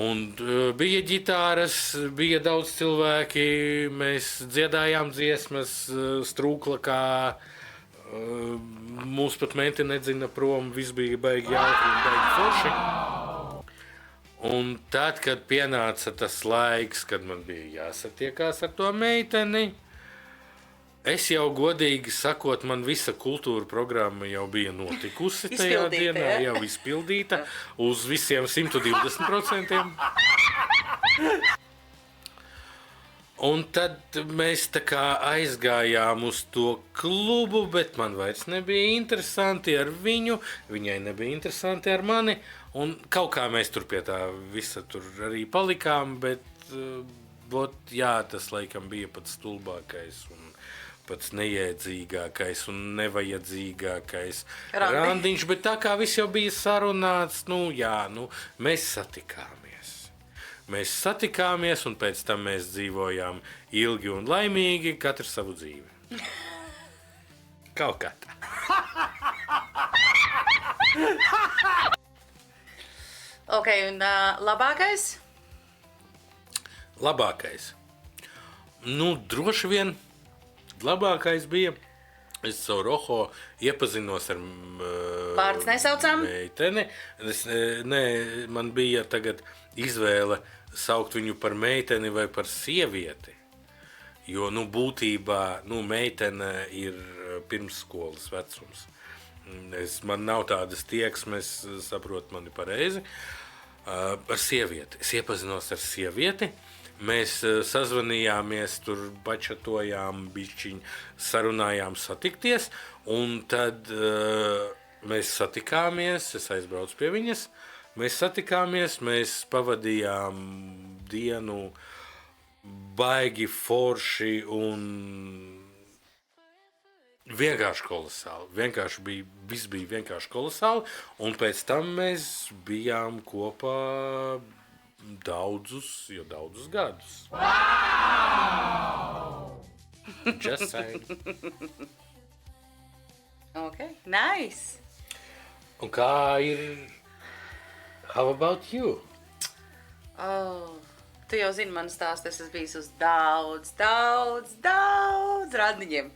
Un bija ģitāras, bija daudz cilvēki, mēs dziedājām dziesmas, strūklakā, mūs pat menti nedzina prom, viss bija baigi jautri un baigi forši. Un tad, kad pienāca tas laiks, kad man bija jāsatiekās ar to meiteni, es jau godīgi sakot, man visa kultūra programma jau bija notikusi tajā dienā, jau izpildīta uz visiem 120%. Un tad mēs tā kā aizgājām uz to klubu, bet man vairs nebija interesanti ar viņu, viņai nebija interesanti ar mani. Un kaut kā mēs tur pie tā visa tur arī palikām, bet jā, tas laikam bija pats stulbākais un pats nejēdzīgākais un nevajadzīgākais randiņš, bet tā kā viss jau bija sarunāts, mēs satikāmies. Mēs satikāmies un pēc tam mēs dzīvojām ilgi un laimīgi, katrs savu dzīvi. Kaut kā tā. Ok, un labākais? Labākais? Droši vien. Labākais bija, es savu Roho iepazinos ar Vārds nesaucām? Meiteni. Man bija tagad izvēle saukt viņu par meiteni vai par sievieti. Jo, būtībā, meitene ir pirmsskolas vecums. Man nav tādas tieksmes, saprot mani pareizi, ar sievieti. Es iepazinos ar sievieti. Mēs sazvanījāmies, tur bačatojām, bišķiņ, sarunājām satikties, un tad mēs satikāmies, es aizbraucu pie viņas, mēs satikāmies, mēs pavadījām dienu baigi forši un vienkārši kolosāli. Viss bija vienkārši kolosāli, un pēc tam mēs bijām kopā daudzus gadus. Wow! Just saying. Ok, nice. Un kā ir? How about you? Tu jau zini manu stāstu, es esmu bijis uz daudz randiņiem.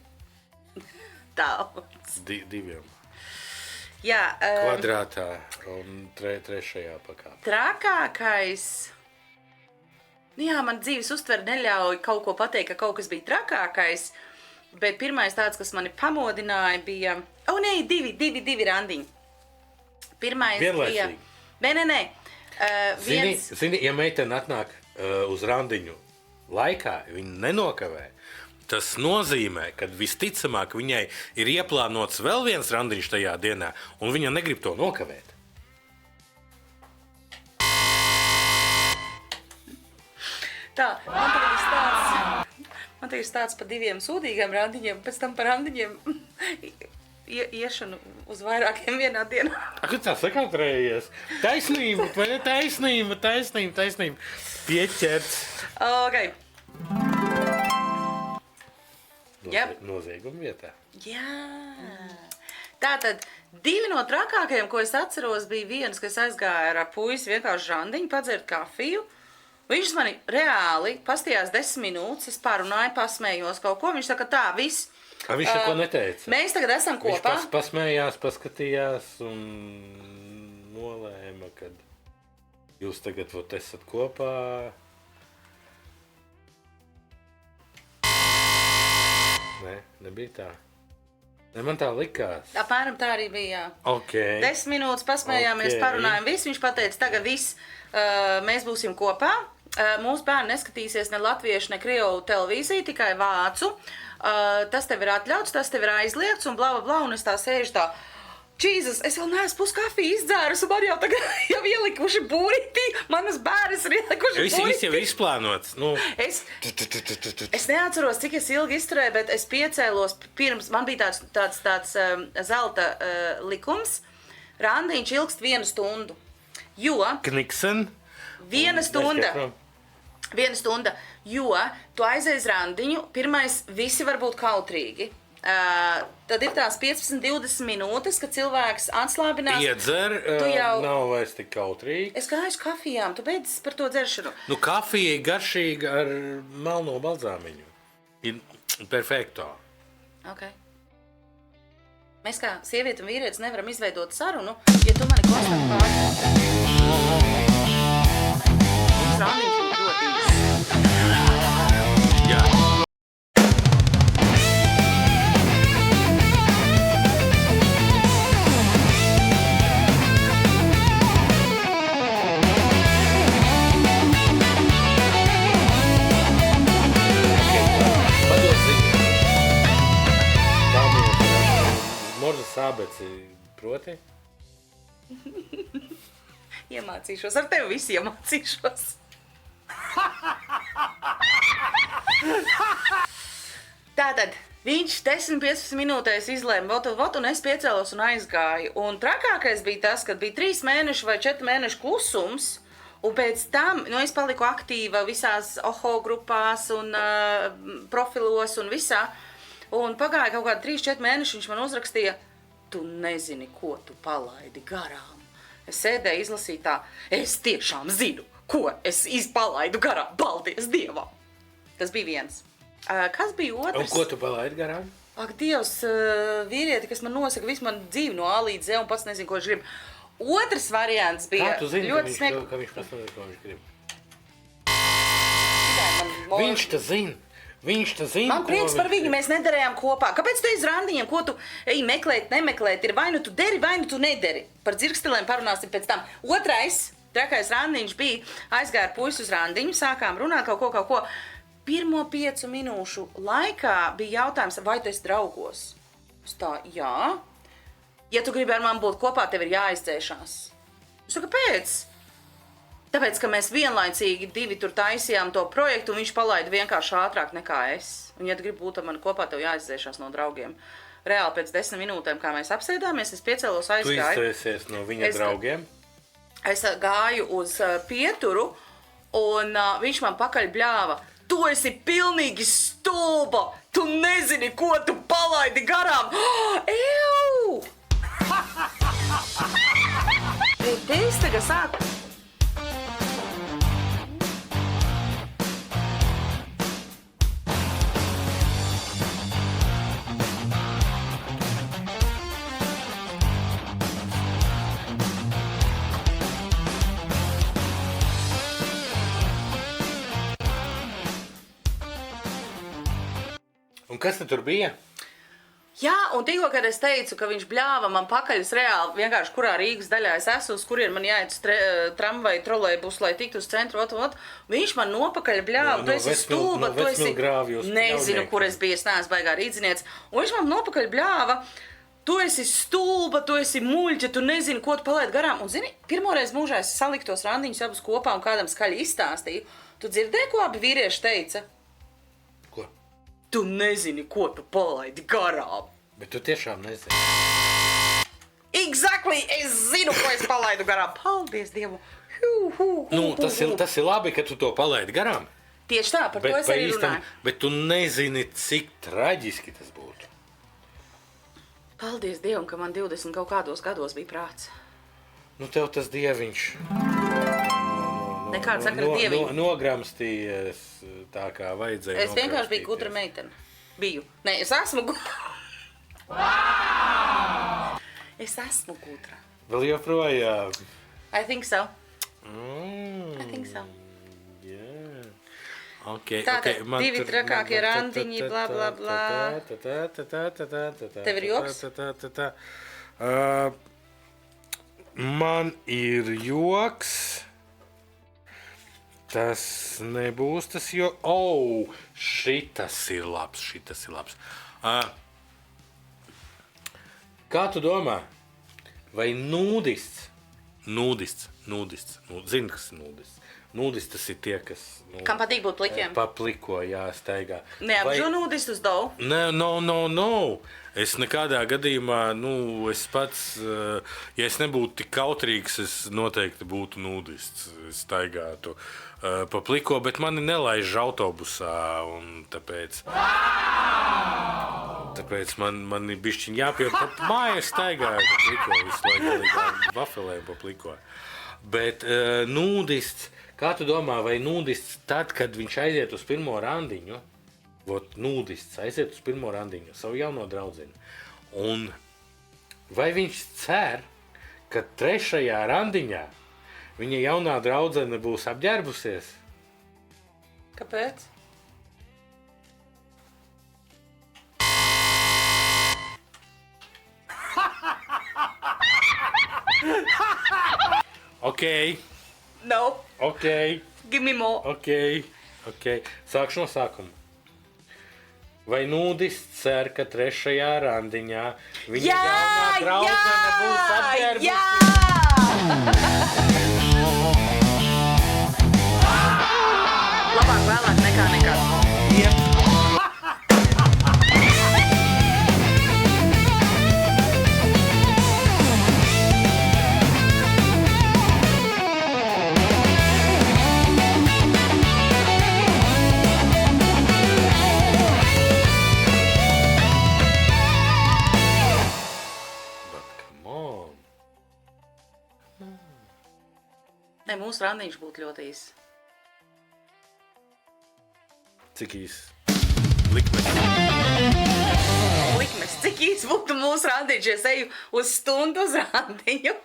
Daudz. Diviem. Jā. Kvadrātā un trešajā pakāpē. Trakākais. Jā, man dzīves uztvere neļauj kaut ko pateikt, ka kaut kas bija trakākais, bet pirmais tāds, kas mani pamodināja, bija... divi randiņi. Pirmais vienlaicīgi. Bija... Nē. Zini, ja meitene atnāk uz randiņu laikā, viņa nenokavē, tas nozīmē, ka visticamāk viņai ir ieplānots vēl viens randiņš tajā dienā, un viņa negrib to nokavēt. Tā, man tagad stāsts par diviem sūdīgiem randiņiem, pēc tam par randiņiem iešanu uz vairākiem vienā dienā. Ak, tā sakontrējies. Taisnība, vai ne taisnība. Pieķerts. Ok. Nozieguma vietā. Jā. Tātad 2 no trakākajiem, ko es atceros, bija viens, kas aizgāja ar puisi vienkārši žandiņu, padzert kafiju. Viņš mani reāli pastījās 10 minūtes, es pārunāju, pasmējos kaut ko. Viņš saka, tā, viss. Viņš neko neteica. Mēs tagad esam kopā. Viņš pasmējās, paskatījās un nolēma, ka jūs tagad esat kopā. Nē, nebija tā. Ne, man tā likās. Apmēram tā arī bija, jā. Okay. 10 minūtes pasmējāmies, parunājām visu. Viņš pateica, tagad viss, mēs būsim kopā. Mūsu bērni neskatīsies ne latviešu, ne krievu televīziju, tikai vācu. Tas tev ir atļauts, tas tev ir aizliegts un bla, bla, bla. Un es tā sēžu tā, Jēzus, es vēl neesmu puskafiju izdzērusi, un man jau tagad jau ielikuši būrītī. Manas bērnas ir ielikuši būrītī. Viss jau ir izplānots. Nu. Es neatceros, cik es ilgi izturēju, bet es piecēlos pirms. Man bija tāds zelta likums. Randiņš ilgst 1 stundu. Jo... Kniksen. 1 stunda. 1 stunda. Jo tu aizies randiņu, pirmais visi var būt kautrīgi. Tad ir tās 15-20 minūtes, kad cilvēks atslābinās. Iedzer, nav vairs tik kautrīgi. Es gāju uz kafijām, tu beidz par to dzeršanu. Nu, kafija ir garšīga ar melno balzāmiņu. Ir perfekto. Ok. Mēs kā sieviete un vīrietis nevaram izveidot sarunu, ja tu mani konstanti pārtrauc. Mums randiņš ir ļoti īsts. Jā. Sābeci proti? Iemācīšos, ar tevi visi iemācīšos. Tātad, viņš 10-15 minūtēs izlēma votu, un es piecēlos un aizgāju. Un trakākais bija tas, kad bija 3 mēneši vai 4 mēnešu klusums, un pēc tam, es paliku aktīva visās OHO grupās un profilos un visā. Un pagāja kaut kādi 3-4 mēneši, viņš man uzrakstīja, tu nezini, ko tu palaidi garām. Es sēdēju, izlasīju tā, es tiešām zinu, ko es palaidu garām, paldies Dievam. Tas bija viens. Kas bija otrs? Un ko tu palaidi garām? Ak, Dievs, vīrieti, kas man nosaka visu manu dzīvi no A līdz Z un pats nezinu, ko viņš grib. Otrs variants bija kā tu zini, ļoti ka viņš pats nezinu, ko viņš grib? Viņš tā zina. Man prieks par viņu, mēs nedarējām kopā. Kāpēc tu ej uz randiņiem, ko tu ej meklēt, nemeklēt? Ir vai nu tu deri, vai nu tu nederi. Par dzirkstelēm parunāsim pēc tam. Otrais, trakais randiņš bija, aizgāja ar puisi uz randiņu, sākām runāt kaut ko. Pirmo 5 minūšu laikā bija jautājums, vai tu esi draugos? Es tā, jā. Ja tu gribi ar mani būt kopā, tev ir jāizdzēšās. Es saku, kāpēc? Tāpēc, ka mēs vienlaicīgi 2 tur taisījām to projektu, un viņš palaida vienkārši ātrāk nekā es. Un, ja tu gribi būt ar mani kopā, tev jāizdzēšās no draugiem. Reāli pēc 10 minūtēm, kā mēs apsēdāmies, es piecēlos aizgāju. Tu izdzēsies no viņa draugiem? Es gāju uz pieturu, un viņš man pakaļ bļāva. Tu esi pilnīgi stulba! Tu nezini, ko tu palaidi garām! Ew! Es tagad sāku. Un kas tur bija? Jā, un tikko, kad es teicu, ka viņš bļāva man pakaļ, es reāli vienkārši kurā Rīgas daļā es esmu, uz kurien man jāiet uz tramvaju, trolejbusu, lai tiktu uz centru, viņš man nopakaļ bļāva, tu esi stulba, tu esi, nezinu, kur es biju, es neesmu baigā rīdziniec, un viņš man nopakaļ bļāva, tu esi stulba, tu esi muļķa, tu nezini, ko tu palaid garām, un zini, pirmoreiz mūžā es saliku tos randiņus abus kopā un kādam skaļi izstāstīju, tu dzirdēji, ko abi vīrieši teica? Tu nezini, ko tu palaidi garām. Bet tu tiešām nezini. Exactly, es zinu, ko es palaidu garām. Paldies Dievu. Tas ir labi, ka tu to palaidi garām. Tieši tā, par to es arī runāju. Bet tu nezini, cik traģiski tas būtu. Paldies Dievam, ka man 20 kaut kādos gados bija prāts. Nu, tev tas dieviņš nekāds sakara dieviņu. Nogramstījies tā, kā vajadzēja. Es vienkārši biju gudra meitene. Biju. Nē, es esmu gudra. Es esmu gudra. Vēl joprojām. I think so. I think so. Yeah. Okay, tātad divi trakākie randiņi, bla, bla, bla. Tev ir joks? Man ir joks. Tas nebūs tas, jo... šitas ir labs. Kā tu domā? Vai nūdists? Zini, kas ir nūdists? Nūdistas ir tie, kas... Kam patīk būt plikiem? Papliko, jā, staigā. Neapžu nūdistus, though? No. Es nekādā gadījumā, es pats, ja es nebūtu tik kautrīgs, es noteikti būtu nūdists. Es staigātu papliko, bet mani nelaiž autobusā, un tāpēc man ir bišķiņ jāpiev mājas staigāju papliko, visu laiku vafelēm papliko. Bet nūdists, kā tu domā, vai nūdists tad, kad viņš aiziet uz pirmo randiņu, nūdists aiziet uz pirmo randiņu, savu jauno draudzeni, un vai viņš cer, ka 3. randiņā viņa jaunā draudzene būs apģērbusies? Kāpēc? Okay. No. Okay. Give me more. Okay. Sākšu no sākuma. Vai nūdists cer, ka 3. randiņā viņa jaunā draudzene būs apģērbusies? Jā! Labāk vēlāk nekā nekad. Nē, mūsu randiņš būtu ļoti īss. Cik īss? Likmes. Cik īss būtu mūsu randiņš, ja es eju uz stundu uz randiņu?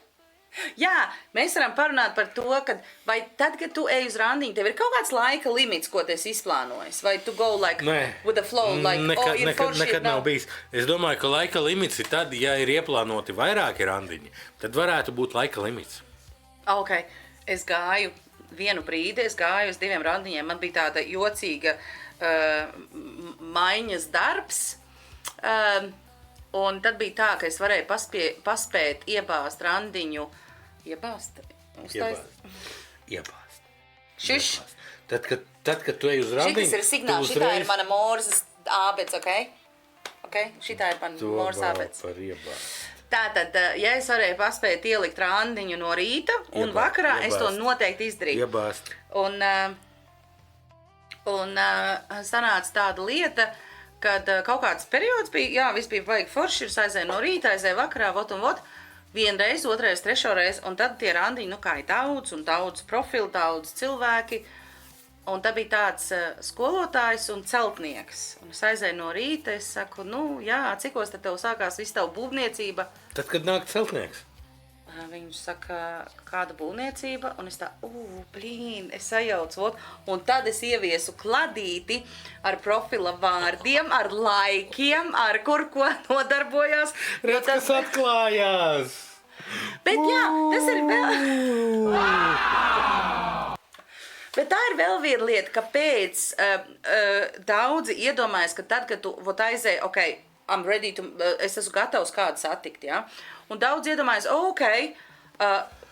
Jā, mēs varam parunāt par to, ka vai tad, kad tu ej uz randiņu, tev ir kaut kāds laika limits, ko tu esi izplānojis? Vai tu go like with the flow? Nekad nav bijis. Es domāju, ka laika limits ir tad, ja ir ieplānoti vairāki randiņi, tad varētu būt laika limits. Ok. Es gāju vienu brīdi, es gāju uz 2 randiņiem, man bija tāda jocīga maiņas darbs, un tad bija tā, ka es varēju paspēt iebāzt randiņu. Iebāzt? Šuš? Tad, kad tu ej uz randiņu... Šitas ir signāls, šitā ir mana morzas ābec, ok? Šitā ir mana morzas ābec. Par iebāzt. Tātad, ja es varēju paspēt ielikt randiņu no rīta un vakarā, es to noteikti izdarīju. Iebāzt. Un sanāca tāda lieta, kad kaut kāds periods bija, jā, viss bija baigi forši, es aizēju no rīta, aizēju vakarā, vienreiz, otrais, trešoreiz, un tad tie randiņi, kā ir daudz profilu, daudz cilvēki. Un tā bija tāds skolotājs un celtnieks. Un es aizēju no rīta, es saku, cikos tad tev sākās viss tavu būvniecība? Tad, kad nāk celtnieks? Viņš saka, kāda būvniecība? Un es tā, es sajaucu. Un tad es ieviesu kladīti ar profila vārdiem, ar laikiem, ar ko nodarbojās. Redz, kas atklājās! Bet jā, tas ir vēl... Bet tā ir vēl viena lieta, kāpēc daudzi iedomājas, ka tad, kad tu aizēji, I'm ready to, es esmu gatavs kādu satikt, ja? Un daudz iedomājas,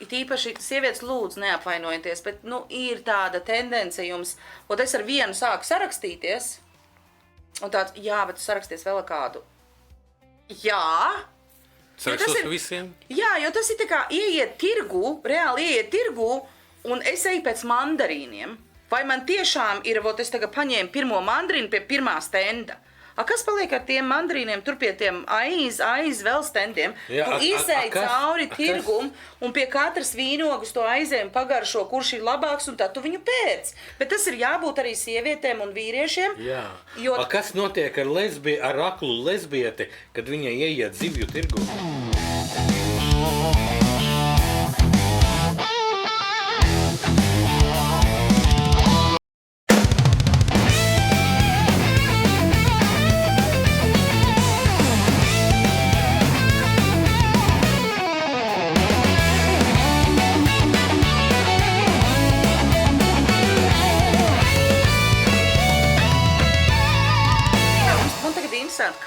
īpaši sievietes lūdzu neapvainojieties, bet, ir tāda tendence jums, es ar vienu sāku sarakstīties, un tāds, jā, bet tu saraksties vēl kādu. Jā. Sarakstos visiem? Jā, jo tas ir tā kā reāli ieiet tirgū, un es eju pēc mandarīniem. Vai man tiešām ir, es tagad paņēmu pirmo mandrīnu pie pirmā stenda? Kas paliek ar tiem mandrīniem, tur pie tiem aiz vēl stendiem? Tu izēji cauri tirgumu un pie katras vīnogas to aizēm pagaršo, kurš ir labāks, un tad tu viņu pēc. Bet tas ir jābūt arī sievietēm un vīriešiem. Jā. Kas notiek ar aklu lesbieti, kad viņa ieiet zivju tirgu?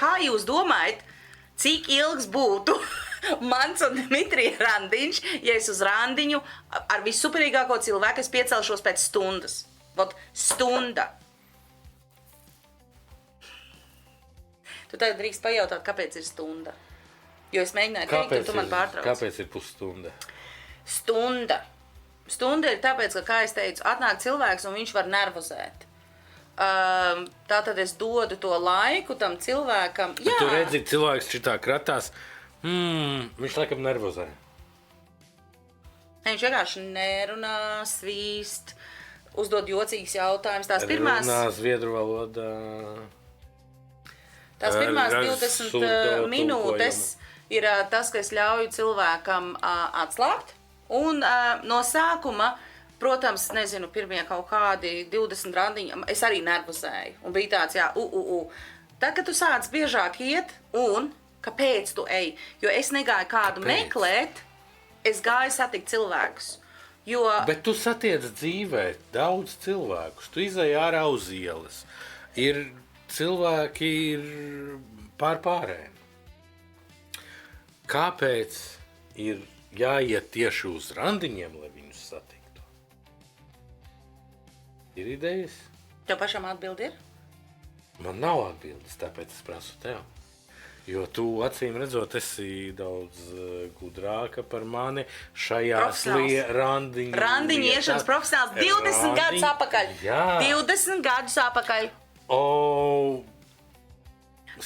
Kā jūs domājat, cik ilgs būtu mans un Dmitrija randiņš, ja es uz randiņu ar vissuperīgāko cilvēku es piecelšos pēc stundas? Stunda. Tu tagad drīkst pajautāt, kāpēc ir stunda? Jo es mēģināju teikt, un tu man pārtrauc. Kāpēc ir pusstunda? Stunda ir tāpēc, ka, kā es teicu, atnāk cilvēks un viņš var nervozēt. Tātad es dodu to laiku tam cilvēkam. Jā. Tu redzi, cilvēks šitā kratās, viņš laikam nervozē. Viņš vienkārši nerunā, svīst, uzdod jocīgas jautājumus. Runā zviedru valodā. Tās pirmās 20 minūtes ir tas, ka es ļauju cilvēkam atslābt. Un no sākuma, protams, nezinu, pirmie kaut kādi 20 randiņi, es arī nervozēju. Un bija tāds, Tad, kad tu sāc biežāk iet, un kāpēc tu ej? Jo es negāju kādu meklēt, es gāju satikt cilvēkus. Bet tu satiec dzīvē daudz cilvēkus. Tu izej ārā uz ielas. Cilvēki ir pārēm. Kāpēc ir jāiet tieši uz randiņiem, lai viņus satiktu? Ir idejas? Tev pašam atbildi ir? Man nav atbildes, tāpēc es prasu tev. Jo tu, acīm redzot, esi daudz gudrāka par mani šajās randiņu. Randiņu iešanas profesionāls 20 gadus apakaļ. Jā. 20 gadus apakaļ.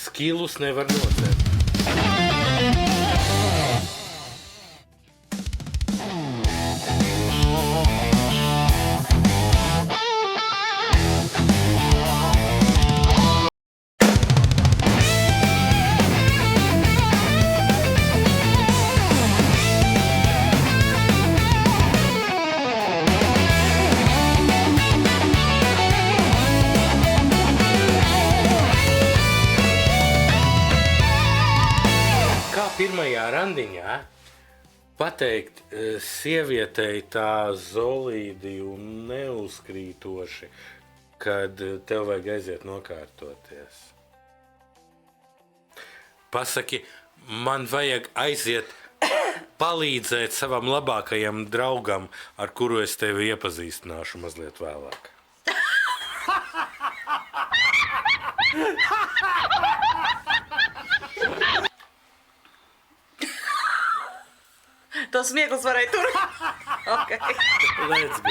Skilus nevar nocēt. Pirmajā randiņā pateikt sievietei tā zolīdi un neuzkrītoši, kad tev vajag aiziet nokārtoties. Pasaki, man vajag aiziet palīdzēt savam labākajam draugam, ar kuru es tevi iepazīstināšu mazliet vēlāk. To smieklis varēja tur. Okay. Let's go.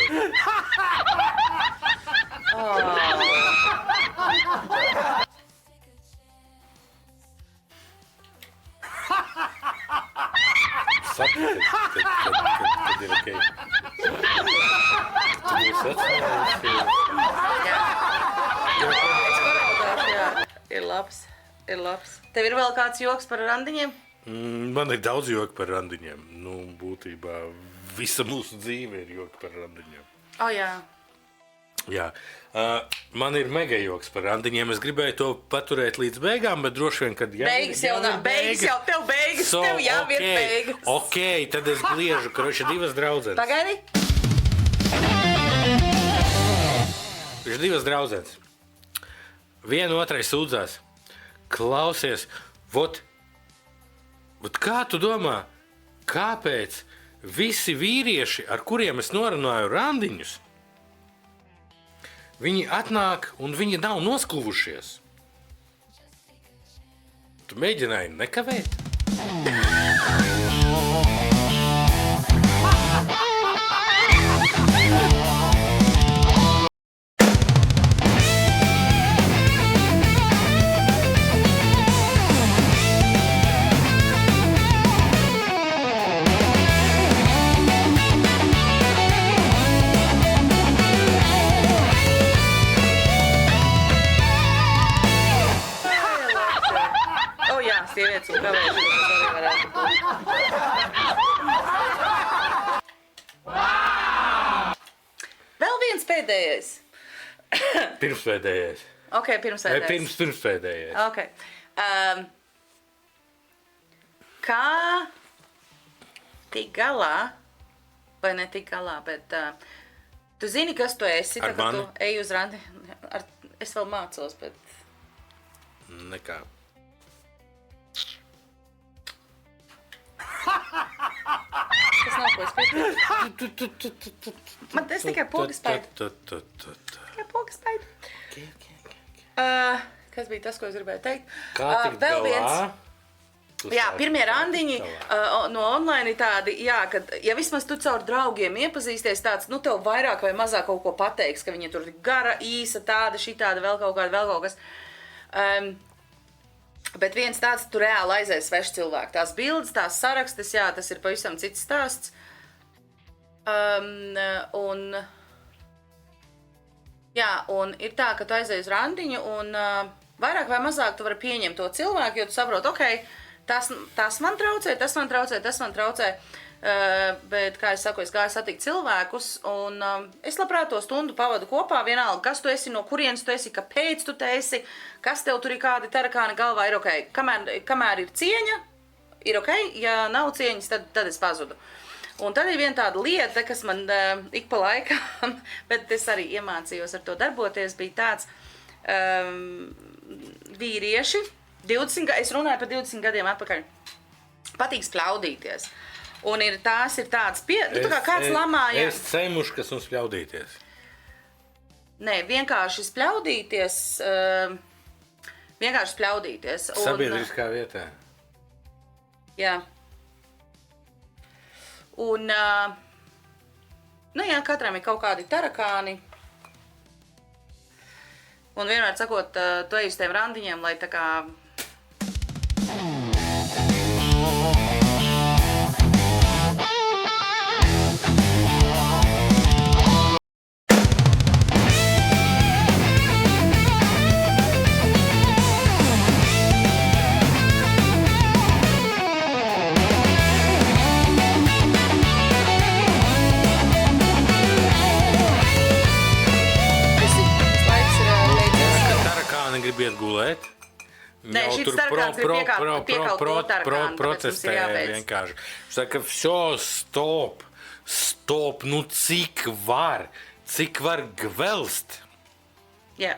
Saki, kad ir ok. Tu būsi atcerējusi. Jā. Ir labs. Tev ir vēl kāds joks par randiņiem? Man ir daudz joku par randiņiem. Būtībā visa mūsu dzīve ir joki par randiņiem. Jā. Jā. Man ir mega joks par randiņiem. Es gribēju to paturēt līdz beigām, bet droši vien, kad beigas jau nav. Tev beigas. Tev jau ir beigas. Ok, tad es gliežu, kroši divas draudzenes. Pagaidi. Ir divas draudzenes. Viena otrai sūdzās. Klausies, kā tu domā, kāpēc visi vīrieši, ar kuriem es norunāju randiņus, viņi atnāk un viņi nav noskluvušies? Tu mēģināji nekavēt? pēdējais? Pirmspēdējais. Ok, pirmspēdējais. Pirmspēdējais. Ok. Kā tik galā, vai ne tik galā, bet tu zini, kas tu esi, Ar tā, kad mani? tu eji uz randi? Es vēl mācos, bet... Nekā. Tas nav, ko es piekrītu. Man tas tikai pogas paidu. Tikai pogas paidu. Kas bija tas, ko es gribēju teikt? Kā tik vēl galā? viens. Jā, pirmie randiņi no online ir tādi, jā, kad, ja vismaz tu caur draugiem iepazīsties tāds, nu tev vairāk vai mazāk kaut ko pateiks, ka viņa tur ir gara, īsa, tāda, šitāda, vēl kaut kas. Bet viens tāds, tu reāli aizies svešu cilvēku. Tās bildes, tās sarakstes, jā, tas ir pavisam cits stāsts. Un ir tā, ka tu aizies uz randiņu un vairāk vai mazāk tu vari pieņemt to cilvēku, jo tu saproti, ok, tas man traucē, tas man traucē. Bet, kā es saku, es gāju satikt cilvēkus, un es labprāt to stundu pavadu kopā, vienalga, kas tu esi, no kurienes tu esi, kāpēc tu te esi, kas tev tur ir kādi tarakāni galvā, ir ok. Kamēr ir cieņa, ir ok, ja nav cieņas, tad es pazudu. Un tad ir viena tāda lieta, kas man ik pa laikam, bet es arī iemācījos ar to darboties, bija tāds vīrieši, 20, es runāju par 20 gadiem atpakaļ, patīk spļaudīties. Un tās ir tādas, nu tā kā kāds lamāja. Es cemuškas un spļaudīties. Nē, vienkārši spļaudīties. Sabiedriskā vietā. Jā. Un, nu jā, katram ir kaut kādi tarakāni. Un vienmēr sakot, tu ej uz tiem randiņiem, lai tā kā... Grib iet gulēt. Nē, šis tarakāns grib piekalt to tarakānu, protestē vienkārši. Saka, stop, nu cik var gvelst? Jā.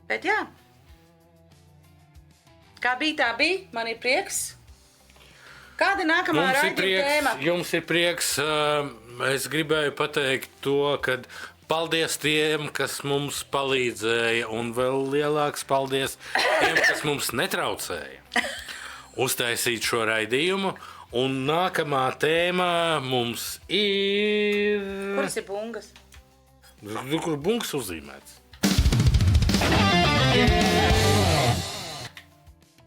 Bet jā. Kā bija, tā bija, man ir prieks. Kāda ir nākamā raidījuma tēma? Jums ir prieks, es gribēju pateikt to, kad paldies tiem, kas mums palīdzēja, un vēl lielāks paldies tiem, kas mums netraucēja uztaisīt šo raidījumu. Un nākamā tēma mums ir... Kuras ir bungas? Kur bungas uzzīmēts?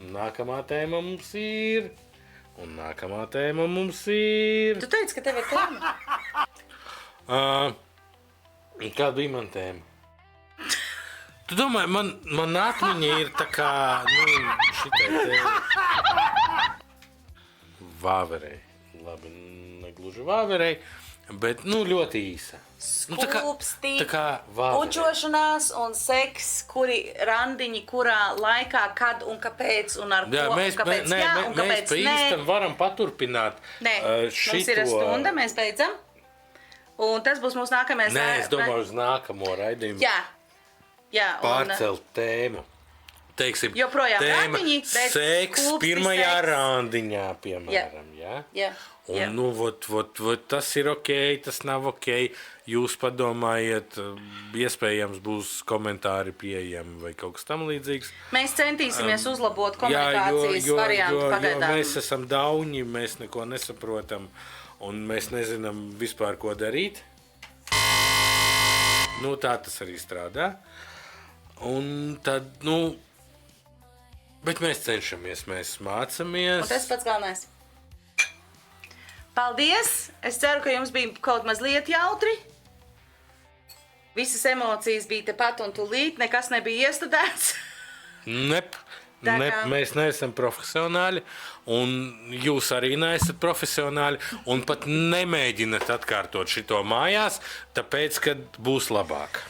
Nākamā tēma mums ir... Un nākamā tēma mums ir... Tu teici, ka tev ir tēma? Kāda bija man tēma? Tu domāji, man atmiņa ir tā kā, šitai tēma. Vāverei. Labi, negluži vāverei, bet, ļoti īsa. Skūpsti, tā kā vāverei. Učošanās un seks, kuri randiņi, kurā laikā, kad un kāpēc, un ar ko, un kāpēc jā, un kāpēc mēs pa īstam varam paturpināt šito. Mums ir stunda, mēs beidzam. Un tas būs mūsu nākamais... Nē, es domāju uz nākamo raidījumu. Jā. Pārcelt tēmu. Teiksim, joprojām tēma randiņi, bet seks pirmajā randiņā, piemēram. Jā. Un, tas ir ok, tas nav ok. Jūs padomājiet, iespējams būs komentāri pieejami vai kaut kas tam līdzīgs. Mēs centīsimies uzlabot komunikācijas variantu pagaidām. Jo mēs esam dauņi, mēs neko nesaprotam. Un mēs nezinām vispār, ko darīt. Tā tas arī strādā. Un tad, bet mēs cenšamies, mēs mācamies. Un tas pats galvenais. Paldies! Es ceru, ka jums bija kaut mazliet jautri. Visas emocijas bija tepat un tūlīt, nekas nebija iestudēts. Nep, Mēs neesam profesionāļi, un jūs arī neesat profesionāļi, un pat nemēģināt atkārtot šito mājās, tāpēc, kad būs labāk.